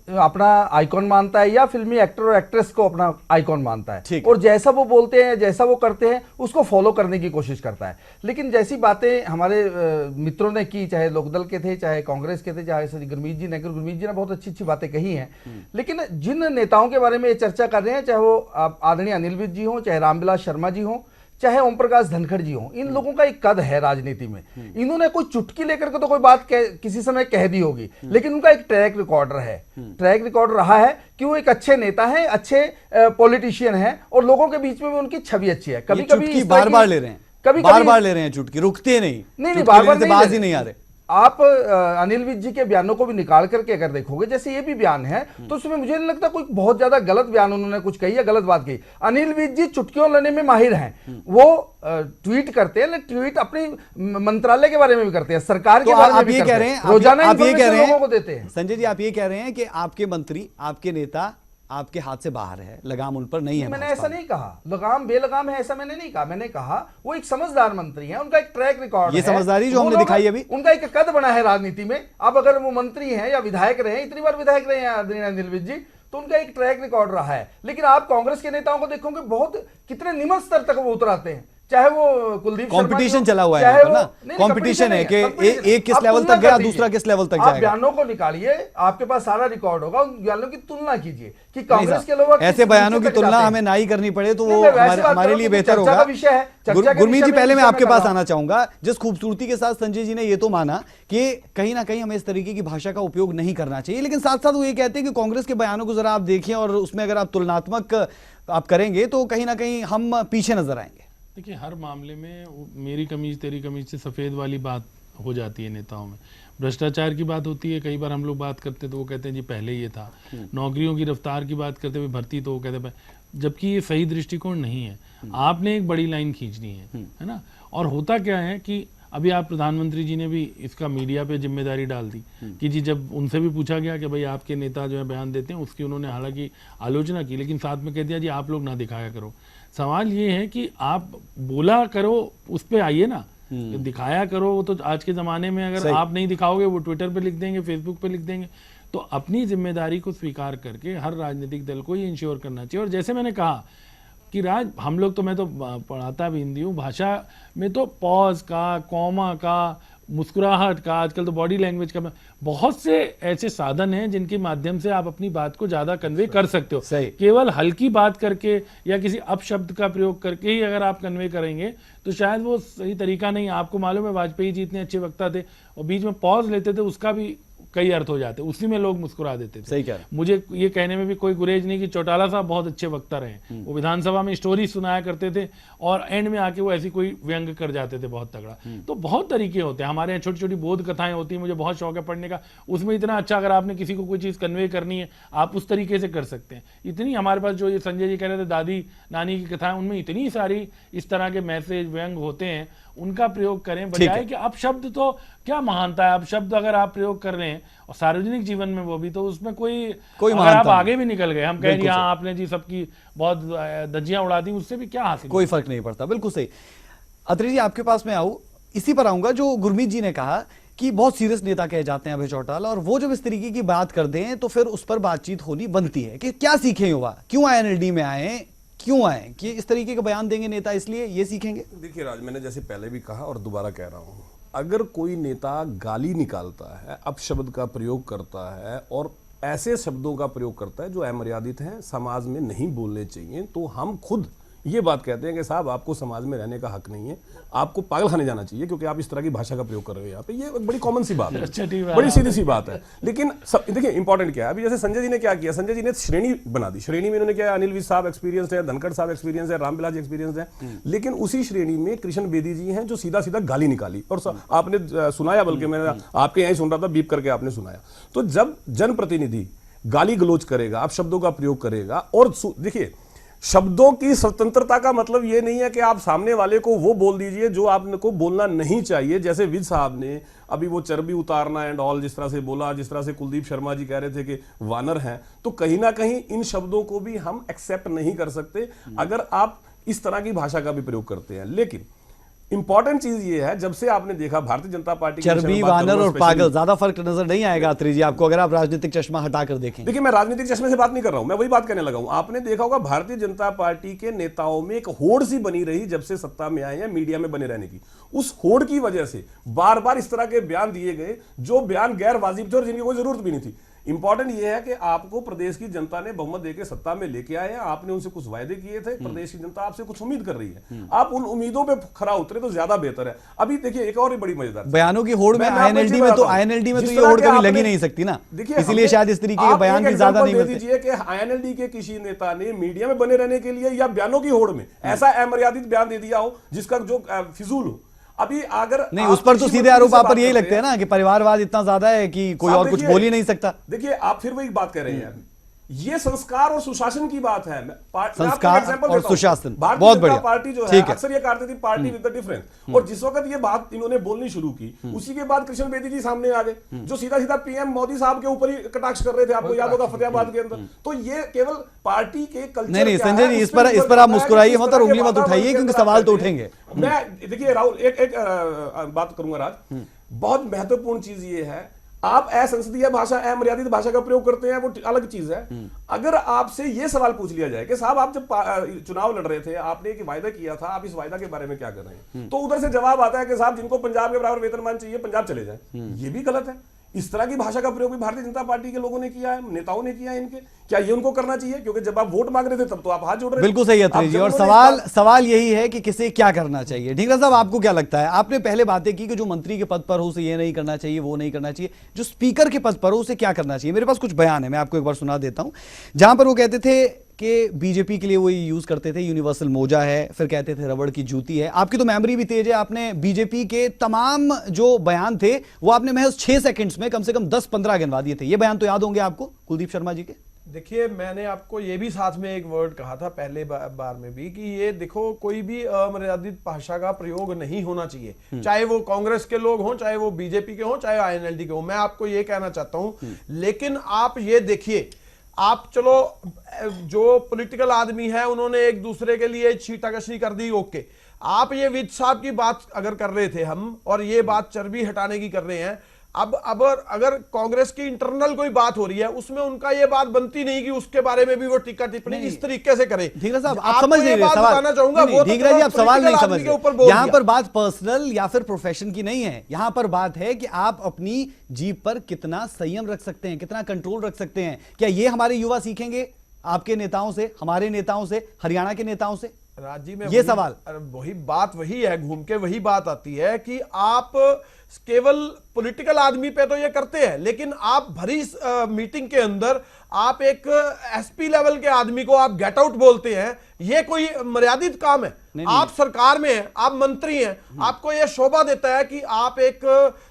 S8: अपना आइकॉन मानता है या फिल्मी एक्टर और एक्ट्रेस को अपना आइकॉन मानता है, और जैसा वो बोलते हैं, जैसा वो करते हैं, उसको फॉलो करने की कोशिश करता है। लेकिन जैसी बातें हमारे मित्रों ने की, चाहे लोकदल के थे, चाहे कांग्रेस के थे, चाहे गुरमीत जी ने बहुत अच्छी अच्छी बातें कही हैं, लेकिन जिन नेताओं के बारे में ये चर्चा कर रहे हैं, चाहे वो आदरणीय अनिल विज जी हों, चाहे रामविलास शर्मा जी हों, चाहे ओम प्रकाश धनखड़ जी हों, इन लोगों का एक कद है राजनीति में। इन्होंने कोई चुटकी लेकर के तो कोई बात किसी समय कह दी होगी, लेकिन उनका एक ट्रैक रिकॉर्ड है, ट्रैक रिकॉर्ड रहा है कि वो एक अच्छे नेता हैं, अच्छे पॉलिटिशियन हैं और लोगों के बीच में भी उनकी छवि अच्छी है। कभी कभी
S1: बार-बार ले रहे हैं, बार-बार ले रहे हैं चुटकी, रुकते नहीं, बार-बार बाज ही नहीं आ रहे।
S8: आप अनिल विज जी के बयानों को भी निकाल करके अगर देखोगे, जैसे ये भी बयान है, तो उसमें मुझे नहीं लगता कोई बहुत ज्यादा गलत बयान उन्होंने कुछ कही या गलत बात कही। अनिल विज जी चुटकियों लेने में माहिर हैं, वो ट्वीट करते हैं, लेकिन ट्वीट अपनी मंत्रालय के बारे में भी करते हैं, सरकार के बारे में भी करते हैं, रोजाना लोगों को देते हैं।
S1: संजय जी, आप ये कह रहे हैं कि आपके मंत्री, आपके नेता आपके हाथ से बाहर है, लगाम उन पर नहीं है?
S8: मैंने ऐसा नहीं कहा, लगाम बेलगाम है ऐसा मैंने नहीं कहा। मैंने कहा वो एक समझदार मंत्री हैं, उनका एक ट्रैक रिकॉर्ड है,
S1: ये समझदारी जो हमने दिखाई अभी,
S8: उनका एक कद बना है राजनीति में। अब अगर वो मंत्री हैं या विधायक रहे, इतनी बार विधायक रहे हैं अनिल विज जी, तो उनका एक ट्रैक रिकॉर्ड रहा है। लेकिन आप कांग्रेस के नेताओं को देखोगे, बहुत कितने निम्न स्तर तक वो उतर आते हैं, चाहे वो कुलदीप शर्मा
S1: कंपटीशन
S8: जी हो,
S1: चला हुआ है
S8: चाहे
S1: यहाँ पर
S8: वो-
S1: ना,
S8: नहीं,
S1: कंपटीशन है
S8: नहीं,
S1: कि
S8: competition
S1: एक किस
S8: आप
S1: लेवल
S8: तुलना
S1: तक गया,
S8: कर लीजिए।
S1: दूसरा किस लेवल तक
S8: आप
S1: जाएगा।
S8: बयानों को निकालिए, आपके पास सारा रिकॉर्ड होगा, उन बयानों की तुलना कीजिए कि कांग्रेस के लोग
S1: ऐसे बयानों की तुलना हमें ना ही करनी पड़े तो वो हमारे लिए बेहतर होगा। गुरमीत जी, पहले मैं आपके पास आना चाहूंगा। जिस खूबसूरती के साथ संजय जी ने ये तो माना कि कहीं ना कहीं हमें इस तरीके की भाषा का उपयोग नहीं करना चाहिए, लेकिन साथ साथ वो ये कहते हैं कि कांग्रेस के बयानों को जरा आप देखिए और उसमें अगर आप तुलनात्मक आप करेंगे तो कहीं ना कहीं हम पीछे नजर आएंगे।
S11: देखिए, हर मामले में मेरी कमीज तेरी कमीज से सफ़ेद वाली बात हो जाती है नेताओं में। भ्रष्टाचार की बात होती है, कई बार हम लोग बात करते तो वो कहते हैं जी पहले ये था। नौकरियों की रफ्तार की बात करते हुए भर्ती तो वो कहते हैं, जबकि ये सही दृष्टिकोण नहीं है। आपने एक बड़ी लाइन खींचनी है ना। और होता क्या है कि अभी आप प्रधानमंत्री जी ने भी इसका मीडिया पे जिम्मेदारी डाल दी कि जी जब उनसे भी पूछा गया कि भाई आपके नेता जो है बयान देते हैं, उसकी उन्होंने हालांकि आलोचना की, लेकिन साथ में कह दिया जी आप लोग ना दिखाया करो। सवाल ये है कि आप बोला करो, उस पे आइए ना, दिखाया करो। वो तो आज के ज़माने में अगर आप नहीं दिखाओगे, वो ट्विटर पे लिख देंगे, फेसबुक पे लिख देंगे। तो अपनी जिम्मेदारी को स्वीकार करके हर राजनीतिक दल को ये इंश्योर करना चाहिए। और जैसे मैंने कहा कि हम लोग तो, मैं तो पढ़ाता भी हिंदी हूँ, भाषा में तो पॉज का, कॉमा का, मुस्कुराहट का, आजकल तो बॉडी लैंग्वेज का, बहुत से ऐसे साधन हैं जिनके माध्यम से आप अपनी बात को ज़्यादा कन्वे कर सकते हो। केवल हल्की बात करके या किसी अपशब्द का प्रयोग करके ही अगर आप कन्वे करेंगे तो शायद वो सही तरीका नहीं। आपको मालूम है वाजपेयी जी इतने अच्छे वक्ता थे और बीच में पॉज लेते थे, उसका भी कई अर्थ हो जाते, उसी में लोग मुस्कुरा देते थे।
S1: सही कह रहे हैं।
S11: मुझे ये कहने में भी कोई गुरेज नहीं कि चौटाला साहब बहुत अच्छे वक्ता रहे। वो विधानसभा में स्टोरी सुनाया करते थे और एंड में आके वो ऐसी कोई व्यंग कर जाते थे बहुत तगड़ा। तो बहुत तरीके होते हैं हमारे यहाँ, छोटी छोटी बोध कथाएं होती हैं, मुझे बहुत शौक है पढ़ने का। उसमें इतना अच्छा, अगर आपने किसी को कोई चीज़ कन्वे करनी है आप उस तरीके से कर सकते हैं। इतनी हमारे पास, जो ये संजय जी कह रहे थे दादी नानी की कथाएं, उनमें इतनी सारी इस तरह के मैसेज व्यंग होते हैं, उनका प्रयोग करें, बजाय कि अपशब्द तो क्या महानता है। अपशब्द अगर आप प्रयोग कर रहे हैं और सार्वजनिक जीवन में वो भी, तो उसमें कोई अगर आप आगे भी निकल गए, हम कहें हाँ आपने जी सबकी बहुत धज्जियां उड़ा दी, उससे भी क्या हासिल,
S1: कोई फर्क नहीं पड़ता। बिल्कुल सही। अत्रे जी, आपके पास मैं आऊं, इसी पर आऊंगा जो गुरमीत जी ने कहा कि बहुत सीरियस नेता कहे जाते हैं अभय चौटाला, और वो जब इस तरीके की बात कर दें तो फिर उस पर बातचीत होनी बनती है कि क्या सीखें युवा, क्यों INLD में आए, क्यों आए कि इस तरीके का बयान देंगे नेता, इसलिए ये सीखेंगे।
S10: देखिए राज, मैंने जैसे पहले भी कहा और दोबारा कह रहा हूं, अगर कोई नेता गाली निकालता है, अपशब्द का प्रयोग करता है और ऐसे शब्दों का प्रयोग करता है जो अमर्यादित हैं, समाज में नहीं बोलने चाहिए, तो हम खुद ये बात कहते हैं कि साहब आपको समाज में रहने का हक नहीं है, आपको पागल खाने जाना चाहिए क्योंकि आप इस तरह की भाषा का प्रयोग कर रहे हो यहाँ पे। ये एक बड़ी कॉमन सी बात है, बड़ी सीधी सी बात है। लेकिन देखिए इंपॉर्टेंट क्या है, अभी जैसे संजय जी ने क्या किया, संजय जी ने श्रेणी बना दी। श्रेणी में इन्होंने क्या, अनिल विज साहब एक्सपीरियंस है, धनखड़ साहब एक्सपीरियंस है, रामविलास जी एक्सपीरियंस है, लेकिन उसी श्रेणी में कृष्ण बेदी जी हैं जो सीधा सीधा गाली निकाली और आपने सुनाया, बल्कि मैं आपके यहीं सुन रहा था, बीप करके आपने सुनाया। तो जब जनप्रतिनिधि गाली गलोच करेगा, आप शब्दों का प्रयोग करेगा, और देखिए शब्दों की स्वतंत्रता का मतलब ये नहीं है कि आप सामने वाले को वो बोल दीजिए जो आपको बोलना नहीं चाहिए। जैसे विज साहब ने अभी वो चर्बी उतारना एंड ऑल जिस तरह से बोला, जिस तरह से कुलदीप शर्मा जी कह रहे थे कि वानर हैं, तो कहीं ना कहीं इन शब्दों को भी हम एक्सेप्ट नहीं कर सकते अगर आप इस तरह की भाषा का भी प्रयोग करते हैं। लेकिन इंपॉर्टेंट चीज ये है, जब से आपने देखा भारतीय जनता पार्टी,
S1: चर्बी, वानर और पागल, ज्यादा फर्क नजर नहीं आएगा अत्रे जी आपको अगर आप राजनीतिक चश्मा हटाकर देखें।
S10: देखिए मैं राजनीतिक चश्मे से बात नहीं कर रहा हूं, मैं वही बात कहने लगा हूं। आपने देखा होगा भारतीय जनता पार्टी के नेताओं में एक होड़ सी बनी रही जब से सत्ता में आए हैं, मीडिया में बने रहने की। उस होड़ की वजह से बार बार इस तरह के बयान दिए गए जो बयान गैर वाजिब थे और जिनकी कोई जरूरत भी नहीं थी। इंपॉर्टेंट यह है कि आपको प्रदेश की जनता ने बहुमत देकर सत्ता में लेके आए हैं, आपने उनसे कुछ वायदे किए थे, प्रदेश की जनता आपसे कुछ उम्मीद कर रही है, आप उन उम्मीदों पे खरा उतरे तो ज्यादा बेहतर है। अभी देखिए एक और बड़ी मजेदार
S1: बयानों की होड़ में INLD में तो ये होड़ कभी लगी नहीं सकती ना, इसलिए शायद इस तरीके के बयान भी ज्यादा नहीं मिलते।
S10: दीजिए कि INLD के किसी नेता ने मीडिया में बने रहने के लिए या बयानों की होड़ में ऐसा अमर्यादित बयान दे दिया हो जिसका जो फिजूल हो। अभी अगर
S1: नहीं, उस पर तो सीधे आरोप आप पर यही लगते हैं ना कि परिवारवाद इतना ज्यादा है कि कोई और कुछ बोल ही नहीं सकता।
S10: देखिए आप फिर वही बात कर रहे हैं, ये संस्कार और सुशासन की बात है।
S1: संस्कार और सुशासन
S10: बहुत बढ़िया पार्टी जो है अक्सर ये कहती थी पार्टी विद द डिफरेंस, और जिस वक्त ये बात इन्होंने बोलनी शुरू की उसी के बाद कृष्ण बेदी जी सामने आ गए जो सीधा सीधा PM मोदी साहब के ऊपर ही कटाक्ष कर रहे थे, आपको याद होगा फतेहाबाद के अंदर। तो ये केवल पार्टी के कल्चर।
S1: नहीं संजय जी, इस पर आप मुस्कुराइए मत और उंगली मत उठाइए क्योंकि सवाल तो उठेंगे।
S10: मैं देखिए राहुल एक बात करूंगा राज, बहुत महत्वपूर्ण चीज ये है, आप असंसदीय भाषा, अमर्यादित भाषा का प्रयोग करते हैं, वो अलग चीज है। अगर आपसे ये सवाल पूछ लिया जाए कि साहब आप जब चुनाव लड़ रहे थे, आपने एक वायदा किया था, आप इस वायदा के बारे में क्या कर रहे हैं, तो उधर से जवाब आता है कि साहब जिनको पंजाब के बराबर वेतनमान चाहिए पंजाब चले जाए। ये भी गलत है। इस तरह की भाषा का प्रयोग भी भारतीय जनता पार्टी के लोगों ने किया है, नेताओं ने किया है इनके। क्या ये उनको करना चाहिए? क्योंकि जब आप वोट मांग रहे थे तब तो आप हाथ जोड़ रहे थे।
S1: बिल्कुल सही है अत्रे जी। और सवाल यही है कि किसे क्या करना चाहिए। ढींगरा साहब, आपको क्या लगता है? आपने पहले बातें की कि जो मंत्री के पद पर हो उसे ये नहीं करना चाहिए, वो नहीं करना चाहिए, जो स्पीकर के पद पर हो उसे क्या करना चाहिए। मेरे पास कुछ बयान है, मैं आपको एक बार सुना देता हूं, जहां पर वो कहते थे कि बीजेपी के लिए वो यूज करते थे यूनिवर्सल मोजा है, फिर कहते थे रबड़ की जूती है। आपकी तो मेमोरी भी तेज है, आपने बीजेपी के तमाम जो बयान थे वो आपने महज 6 सेकंड्स में कम से कम 10-15 गिनवा दिए थे। ये बयान तो याद होंगे आपको कुलदीप शर्मा जी के।
S9: देखिए, मैंने आपको ये भी साथ में एक वर्ड कहा था पहले बार में भी कि ये देखो, कोई भी अमर्यादित भाषा का प्रयोग नहीं होना चाहिए, चाहे वो कांग्रेस के लोग हों, चाहे वो बीजेपी के हों, चाहे आईएनएलडी के हों। मैं आपको ये कहना चाहता हूं, लेकिन आप ये देखिए, आप चलो जो पॉलिटिकल आदमी है उन्होंने एक दूसरे के लिए छीटाकशी कर दी, ओके। आप ये विज साहब की बात अगर कर रहे थे हम, और ये बात चर्बी हटाने की कर रहे हैं, अब अगर कांग्रेस की इंटरनल कोई बात हो रही है उसमें उनका ये बात बनती नहीं कि उसके बारे में भी वो टीका टिप्पणी इस तरीके से करें।
S1: ढींगरा साहब, आप समझ नहीं रहे सवाल।
S9: चाहूंगा वो
S1: ढींगरा जी, आप सवाल नहीं समझ रहे। यहां पर बात पर्सनल या फिर प्रोफेशन की नहीं है, यहां पर बात है कि आप अपनी जीभ पर कितना संयम रख सकते हैं, कितना कंट्रोल रख सकते हैं। क्या ये हमारे युवा सीखेंगे आपके नेताओं से, हमारे नेताओं से, हरियाणा के नेताओं से?
S9: राजी में
S1: ये सवाल,
S9: वही बात वही है, घूम के वही बात आती है कि आप केवल पॉलिटिकल आदमी पे तो ये करते हैं, लेकिन आप भरी मीटिंग के अंदर आप एक एसपी लेवल के आदमी को आप गेट आउट बोलते हैं, ये कोई मर्यादित काम है? आप सरकार में हैं, आप मंत्री हैं, आपको ये शोभा देता है कि आप एक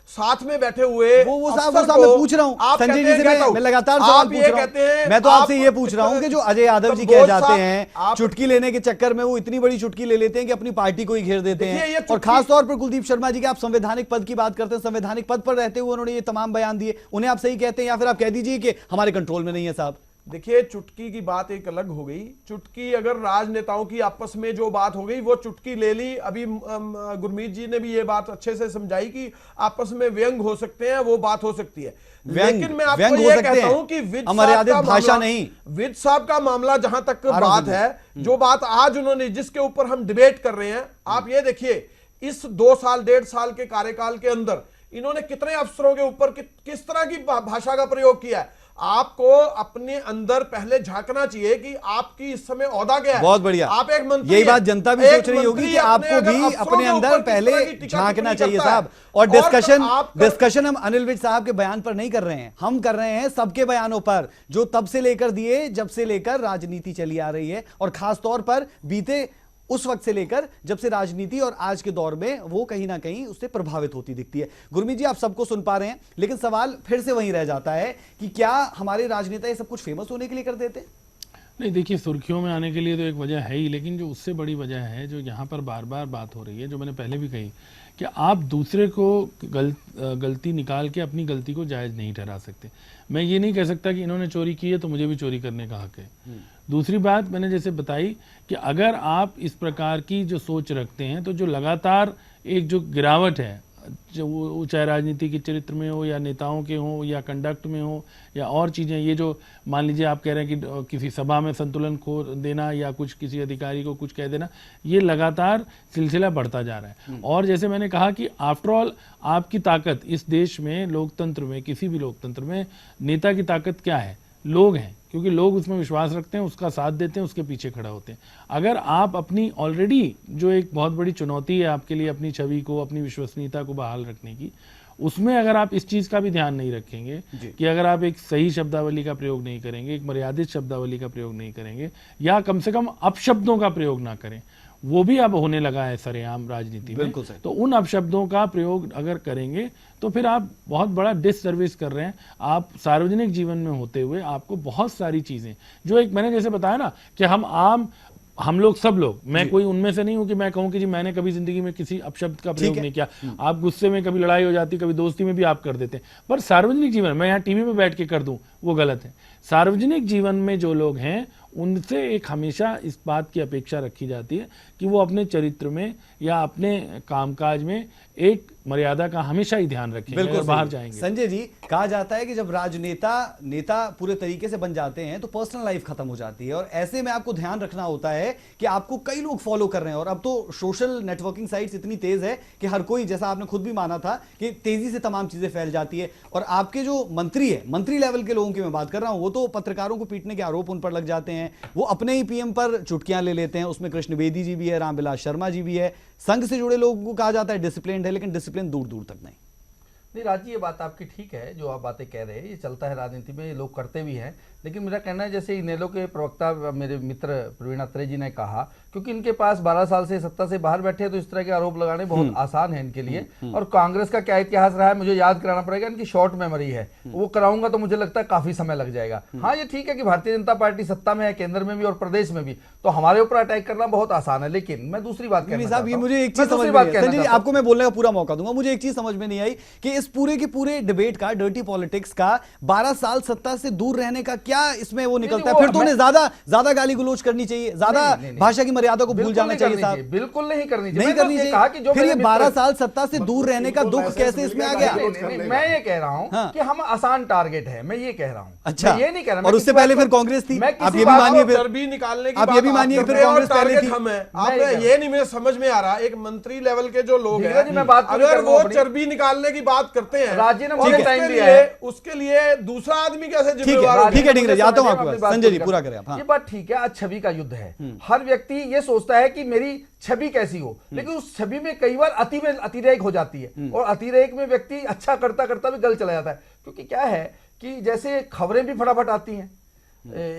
S9: साथ में बैठे हुए
S1: वो साहब मैं पूछ रहा हूं संजय जी से, मैं लगातार सवाल पूछ रहा हूं। मैं तो आपसे ये पूछ रहा हूं कि जो अजय यादव जी कह जाते हैं चुटकी लेने के चक्कर में वो इतनी बड़ी चुटकी ले लेते हैं कि अपनी पार्टी को ही घेर देते हैं, और खासतौर पर कुलदीप शर्मा जी के आप संवैधानिक पद की बात करते हैं, संवैधानिक पद पर रहते हुए उन्होंने ये तमाम बयान दिए, उन्हें आप सही कहते हैं या फिर आप कह दीजिए कि हमारे कंट्रोल में नहीं है साहब?
S9: देखिए, चुटकी की बात एक अलग हो गई। चुटकी अगर राजनेताओं की आपस में जो बात हो गई वो चुटकी ले ली। अभी गुरमीत जी ने भी ये बात अच्छे से समझाई कि आपस में व्यंग हो सकते हैं, वो बात हो सकती है। लेकिन मैं आपको ये कहता हूं कि विज साहब का मामला जहां तक बात है, जो बात आज उन्होंने जिसके ऊपर हम डिबेट कर रहे हैं, आप ये देखिए इस 2 साल 1.5 साल के कार्यकाल के अंदर इन्होंने कितने अफसरों के ऊपर किस तरह की भाषा का प्रयोग किया है। आपको अपने अंदर पहले झांकना चाहिए कि आपकी इस समय ओहदा क्या है।
S1: बहुत बढ़िया,
S9: आप एक मंत्री,
S1: यही बात जनता भी सोच रही होगी कि आपको भी अपने अंदर पहले झांकना चाहिए साहब। और डिस्कशन हम अनिल विज साहब के बयान पर नहीं कर रहे हैं, हम कर रहे हैं सबके बयानों पर जो तब से लेकर दिए जब से लेकर राजनीति चली आ रही है, और खासतौर पर बीते उस वक्त से लेकर जब से राजनीति और आज के दौर में वो कहीं ना कहीं उससे प्रभावित होती दिखती है। गुरमीत जी, आप सबको सुन पा रहे हैं, लेकिन सवाल फिर से वहीं रह जाता है कि क्या हमारे राजनेता ये सब कुछ फेमस होने के लिए कर देते हैं?
S11: नहीं, देखिए, सुर्खियों में आने के लिए तो एक वजह है ही, लेकिन जो उससे बड़ी वजह है जो यहाँ पर बार बार बात हो रही है, जो मैंने पहले भी कही कि आप दूसरे को गलती निकाल के अपनी गलती को जायज़ नहीं ठहरा सकते। मैं ये नहीं कह सकता कि इन्होंने चोरी की है तो मुझे भी चोरी करने का हक है। दूसरी बात मैंने जैसे बताई कि अगर आप इस प्रकार की जो सोच रखते हैं तो जो लगातार एक जो गिरावट है, जो वो चाहे राजनीति के चरित्र में हो या नेताओं के हो या कंडक्ट में हो या और चीज़ें, ये जो मान लीजिए आप कह रहे हैं कि किसी सभा में संतुलन खो देना या कुछ किसी अधिकारी को कुछ कह देना, ये लगातार सिलसिला बढ़ता जा रहा है। और जैसे मैंने कहा कि आफ्टर ऑल आपकी ताकत इस देश में, लोकतंत्र में, किसी भी लोकतंत्र में नेता की ताकत क्या है? लोग हैं, क्योंकि लोग उसमें विश्वास रखते हैं, उसका साथ देते हैं, उसके पीछे खड़ा होते हैं। अगर आप अपनी ऑलरेडी जो एक बहुत बड़ी चुनौती है आपके लिए अपनी छवि को, अपनी विश्वसनीयता को बहाल रखने की, उसमें अगर आप इस चीज़ का भी ध्यान नहीं रखेंगे कि अगर आप एक सही शब्दावली का प्रयोग नहीं करेंगे, एक मर्यादित शब्दावली का प्रयोग नहीं करेंगे, या कम से कम अपशब्दों का प्रयोग ना करें, वो भी अब होने लगा है सरेआम राजनीति में, तो उन अपशब्दों का प्रयोग अगर करेंगे तो फिर आप बहुत बड़ा डिससर्विस कर रहे हैं। आप सार्वजनिक जीवन में होते हुए आपको बहुत सारी चीज़ें, जो एक मैंने जैसे बताया ना कि हम लोग सब लोग, मैं कोई उनमें से नहीं हूं कि मैं कहूं कि जी मैंने कभी जिंदगी में किसी अपशब्द का प्रयोग नहीं किया। आप गुस्से में कभी लड़ाई हो जाती, कभी दोस्ती में भी आप कर देते हैं, पर सार्वजनिक जीवन, मैं यहाँ टीवी में बैठ के कर दूं, वो गलत है। सार्वजनिक जीवन में जो लोग हैं उनसे एक हमेशा इस बात की अपेक्षा रखी जाती है कि वो अपने चरित्र में या अपने कामकाज में एक मर्यादा का हमेशा ही ध्यान रखेंगे
S1: बिल्कुल
S11: और बाहर जाएंगे।
S1: संजय जी, कहा जाता है कि जब नेता पूरे तरीके से बन जाते हैं तो पर्सनल लाइफ खत्म हो जाती है, और ऐसे में आपको ध्यान रखना होता है कि आपको कई लोग फॉलो कर रहे हैं, और अब तो सोशल नेटवर्किंग साइट्स इतनी तेज है कि हर कोई, जैसा आपने खुद भी माना था, कि तेजी से तमाम चीजें फैल जाती है। और आपके जो मंत्री है, मंत्री लेवल के लोगों की मैं बात कर रहा हूं, वो तो पत्रकारों को पीटने के आरोप उन पर लग जाते हैं, वो अपने ही पीएम पर चुटकियां ले लेते हैं। उसमें कृष्ण बेदी जी भी है, रामविलास शर्मा जी भी है। संघ से जुड़े लोगों को कहा जाता है डिसिप्लिन है, लेकिन डिसिप्लिन दूर दूर तक नहीं।
S8: नहीं राजी, ये बात आपकी ठीक है, जो आप बातें कह रहे हैं ये चलता है राजनीति में, ये लोग करते भी हैं। लेकिन मेरा कहना है, जैसे इनेलो के प्रवक्ता मेरे मित्र प्रवीण अत्रे जी ने कहा, क्योंकि इनके पास 12 साल से सत्ता से बाहर बैठे हैं, तो इस तरह के आरोप लगाने बहुत आसान है इनके लिए। और कांग्रेस का क्या इतिहास रहा है मुझे याद कराना पड़ेगा, इनकी शॉर्ट मेमोरी है, वो कराऊंगा तो मुझे लगता है काफी समय लग जाएगा। हाँ, ये ठीक है कि भारतीय जनता पार्टी सत्ता में है, केंद्र में भी और प्रदेश में भी, तो हमारे ऊपर अटैक करना बहुत आसान है। लेकिन मैं दूसरी बात कहना चाहता हूं,
S1: मुझे एक चीज समझ में नहीं आई, आपको मैं बोलने का पूरा मौका दूंगा। मुझे एक चीज समझ में नहीं आई कि इस पूरे के पूरे डिबेट का, डर्टी पॉलिटिक्स का, 12 साल सत्ता से दूर रहने का क्या इसमें वो निकलता है? फिर तो उन्हें ज्यादा गाली गलौज करनी चाहिए, ज्यादा भाषा की मर्यादा को भूल जाना चाहिए साहब।
S8: बिल्कुल नहीं करनी चाहिए,
S1: नहीं करनी चाहिए। फिर ये 12 साल सत्ता से दूर रहने का दुख कैसे इसमें आ गया?
S8: मैं ये कह रहा हूं कि हम आसान टारगेट है, मैं ये कह रहा हूं।
S1: अच्छा,
S8: ये नहीं कह रहा।
S1: और उससे पहले फिर कांग्रेस थी, आप ये भी मानिए, फिर
S9: निकालने की
S1: आप ये भी मानिए फिर कांग्रेस पहले थी।
S9: आपने ये नहीं, मुझे समझ में आ रहा, एक मंत्री लेवल के जो लोग हैं,
S8: अगर
S9: वो चर्बी निकालने की बात करते हैं,
S8: राज्य ने मुझे टाइम दिया है,
S9: उसके लिए दूसरा आदमी कैसे जिम्मेवार?
S1: ठीक है, ढींगरा जाता हूं आपके पास। संजय जी पूरा करें आप।
S8: ये बात ठीक है, आज छवि का युद्ध है। हर व्यक्ति ये सोचता है कि मेरी छवि कैसी हो, लेकिन उस छवि में कई बार अतिरेक हो जाती है, और अतिरेक में व्यक्ति अच्छा करता करता भी गलत चला जाता है। क्योंकि क्या है कि जैसे खबरें भी फटाफट आती हैं,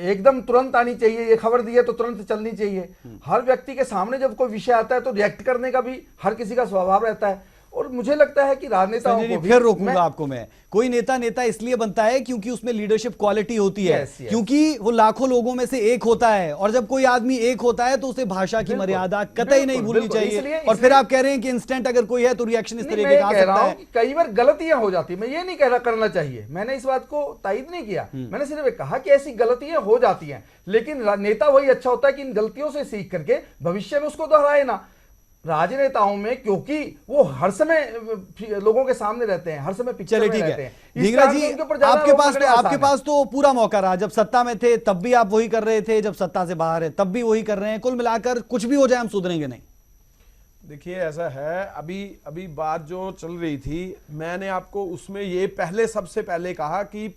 S8: एकदम तुरंत आनी चाहिए, ये खबर दी है तो तुरंत चलनी चाहिए। हर व्यक्ति के सामने जब कोई विषय आता है तो रिएक्ट करने का भी हर किसी का स्वभाव रहता है। और मुझे लगता है कि राजनेताओं को
S1: फिर रोकूंगा आपको मैं, कोई नेता इसलिए बनता है क्योंकि उसमें लीडरशिप क्वालिटी होती है, क्योंकि वो लाखों लोगों में से एक होता है, और जब कोई आदमी एक होता है तो उसे भाषा की मर्यादा कतई नहीं भूलनी चाहिए। और फिर आप कह रहे हैं कि इंस्टेंट अगर कोई है तो रिएक्शन इस तरीके का आ सकता है।
S8: कई बार गलतियां हो जाती है, मैं ये नहीं कह रहा करना चाहिए, मैंने इस बात को तायद नहीं किया, मैंने सिर्फ कहा कि ऐसी गलतियां हो जाती हैं, लेकिन नेता वही अच्छा होता है कि इन गलतियों से सीख करके भविष्य में उसको दोहराए ना। राजनेताओं में क्योंकि वो हर समय लोगों के सामने रहते हैं, हर समय पिक्चर में रहते हैं।
S1: ढींगरा जी, आपके पास तो पूरा मौका रहा, जब सत्ता में थे तब भी आप वही कर रहे थे, जब सत्ता से बाहर है तब भी वही कर रहे हैं। कुल मिलाकर कुछ भी हो जाए हम सुधरेंगे नहीं।
S9: देखिए ऐसा है, अभी बात जो चल रही थी, मैंने आपको उसमें ये सबसे पहले कहा कि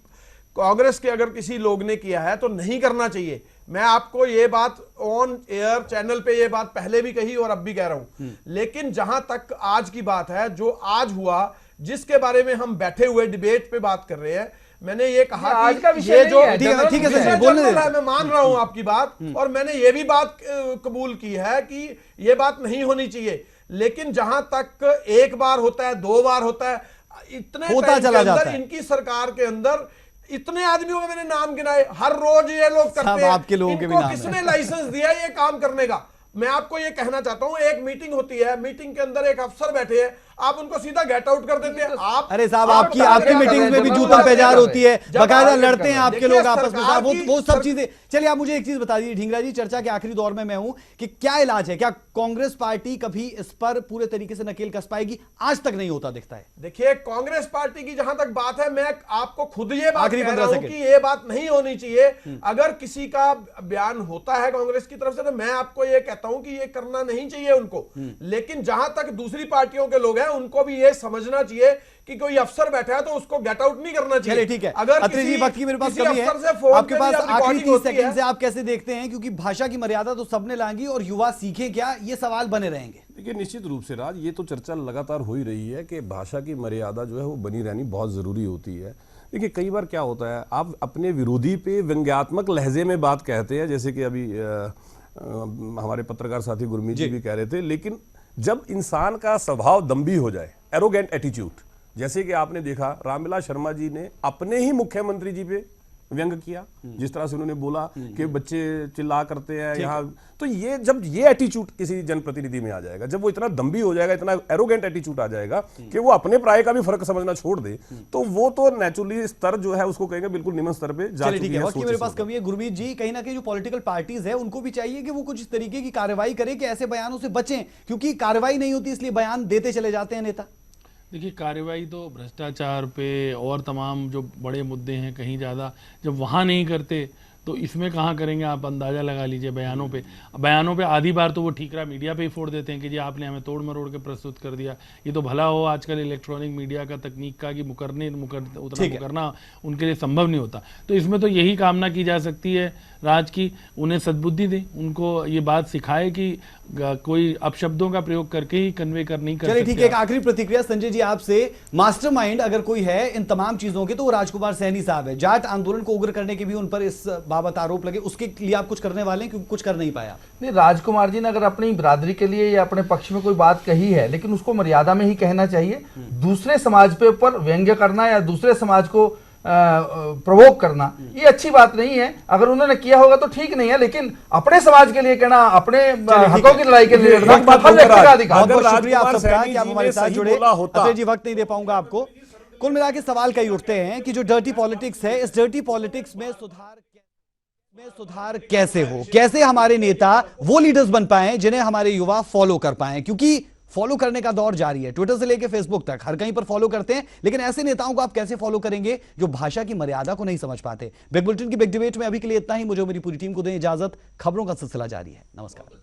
S9: कांग्रेस के अगर किसी लोग ने किया है तो नहीं करना चाहिए। मैं आपको ये बात ऑन एयर चैनल पे ये बात पहले भी कही और अब भी कह रहा हूं। लेकिन जहां तक आज की बात है, जो आज हुआ, जिसके बारे में हम बैठे हुए डिबेट पे बात कर रहे हैं, मैंने ये कहा
S8: आज
S9: कि
S8: का विषय
S9: ये जो
S1: ठीक है बोलने दे।
S9: मैं मान रहा हूं आपकी बात, और मैंने ये भी बात कबूल की है कि ये बात नहीं होनी चाहिए। लेकिन जहां तक एक बार होता है, 2 बार होता है, इतने
S1: होता चला जाता है।
S9: इनकी सरकार के अंदर इतने आदमियों के मैंने नाम गिनाए, हर रोज ये लोग करते हैं।
S1: आपके लोगों के भी
S9: इनको
S1: नाम
S9: किसने लाइसेंस दिया ये काम करने का? मैं आपको ये कहना चाहता हूं, एक मीटिंग होती है, मीटिंग के अंदर एक अफसर बैठे हैं, आप उनको सीधा गेट आउट कर देते हैं। आप
S1: अरे साहब, आपकी मीटिंग में भी जूता पेजार होती है, बकायदा लड़ते हैं आपके लोग आपस में साहब, वो सब चीजें। चलिए आप मुझे एक चीज बता दीजिए ढींगरा जी, चर्चा के आखिरी दौर में मैं हूं, कि क्या इलाज है? क्या कांग्रेस पार्टी कभी इस पर पूरे तरीके से नकेल कस पाएगी? आज तक नहीं होता दिखता है।
S9: देखिए, कांग्रेस पार्टी की जहां तक बात है, मैं आपको खुद ये बात कह रहा हूं कि ये बात नहीं होनी चाहिए। अगर किसी का बयान होता है कांग्रेस की तरफ से, तो मैं आपको ये कहता हूं कि ये करना नहीं चाहिए उनको। लेकिन जहां तक दूसरी पार्टियों के लोग हैं, उनको भी ये समझना चाहिए कि कोई अफसर बैठा है तो उसको गेट आउट नहीं करना चाहिए।
S1: ठीक है,
S9: अगर
S1: अत्रे जी, वक्त की मेरे पास कमी है, आपके पास आखिरी 30 सेकंड से आप कैसे देखते हैं, क्योंकि भाषा की मर्यादा तो सबने लांगी और युवा सीखे क्या, ये सवाल बने रहेंगे।
S10: देखिए, निश्चित रूप से राज, ये तो चर्चा लगातार हो ही रही है कि भाषा की मर्यादा जो है वो बनी रहनी बहुत जरूरी होती है। देखिए, कई बार क्या होता है, आप अपने विरोधी पे व्यंग्यात्मक लहजे में बात कहते हैं, जैसे कि अभी हमारे पत्रकार साथी गुरमीत जी भी कह रहे थे। लेकिन जब इंसान का स्वभाव दम्भी हो जाए, एरोगेंट एटीट्यूड, जैसे कि आपने देखा रामविलास शर्मा जी ने अपने ही मुख्यमंत्री जी पे व्यंग किया, जिस तरह से उन्होंने बोला कि बच्चे चिल्ला करते हैं यहाँ, तो ये जब ये एटीट्यूड किसी जनप्रतिनिधि में आ जाएगा, जब वो इतना दम्भी हो जाएगा, इतना एरोगेंट एटीट्यूड आ जाएगा कि वो अपने प्राय का भी फर्क समझना छोड़ दे, तो वो तो नेचुरली स्तर जो है उसको कहेंगे बिल्कुल निम्न स्तर पे जा चुकी है।
S1: मेरे पास कमी है गुरमीत जी, कहीं ना कहीं जो पॉलिटिकल पार्टीज है उनको भी चाहिए कि वो कुछ इस तरीके की कार्रवाई करें कि ऐसे बयानों से बचें, क्योंकि कार्रवाई नहीं होती इसलिए बयान देते चले जाते हैं नेता।
S11: देखिए, कार्रवाई तो भ्रष्टाचार पे और तमाम जो बड़े मुद्दे हैं कहीं ज़्यादा जब वहाँ नहीं करते तो इसमें कहाँ करेंगे, आप अंदाज़ा लगा लीजिए। बयानों पे आधी बार तो वो ठीकरा मीडिया पे ही फोड़ देते हैं कि जी आपने हमें तोड़ मरोड़ के प्रस्तुत कर दिया। ये तो भला हो आजकल इलेक्ट्रॉनिक मीडिया का तकनीक का कि उतना मुकरना उनके लिए संभव नहीं होता। तो इसमें तो यही कामना की जा सकती है राज की, उन्हें सद्बुद्धि दें, उनको ये बात सिखाए कि कोई अपशब्दों का प्रयोग करके ही कन्वे नहीं कर सकते।
S1: ठीक है, एक आखिरी प्रतिक्रिया संजय जी आपसे। मास्टरमाइंड अगर कोई है इन तमाम चीजों के तो वो राजकुमार सैनी साहब है। जाट आंदोलन को उग्र करने के भी उन पर इस बाबत आरोप लगे, उसके लिए आप कुछ करने वाले हैं क्योंकि कुछ कर नहीं पाया?
S8: नहीं, राजकुमार जी ने अगर अपनी बिरादरी के लिए या अपने पक्ष में कोई बात कही है, लेकिन उसको मर्यादा में ही कहना चाहिए। दूसरे समाज पे ऊपर व्यंग्य करना या दूसरे समाज को प्रवोक करना ये अच्छी बात नहीं है। अगर उन्होंने किया होगा तो ठीक नहीं है, लेकिन अपने समाज के लिए कहना, अपने हकों की लड़ाई के लिए लड़ना हर व्यक्ति का अधिकार।
S1: बहुत शुक्रिया आप सबका कि आप हमारे साथ जुड़े। अतुल जी, वक्त नहीं दे पाऊंगा आपको। कुल मिला के सवाल कई उठते हैं कि जो डर्टी पॉलिटिक्स है, इस डर्टी पॉलिटिक्स में सुधार कैसे हो, कैसे हमारे नेता वो लीडर्स बन पाए जिन्हें हमारे युवा फॉलो कर पाए, क्योंकि फॉलो करने का दौर जारी है। ट्विटर से लेकर फेसबुक तक हर कहीं पर फॉलो करते हैं, लेकिन ऐसे नेताओं को आप कैसे फॉलो करेंगे जो भाषा की मर्यादा को नहीं समझ पाते। बिग बुलेटिन की बिग डिबेट में अभी के लिए इतना ही। मुझे मेरी पूरी टीम को दें इजाजत। खबरों का सिलसिला जारी है। नमस्कार।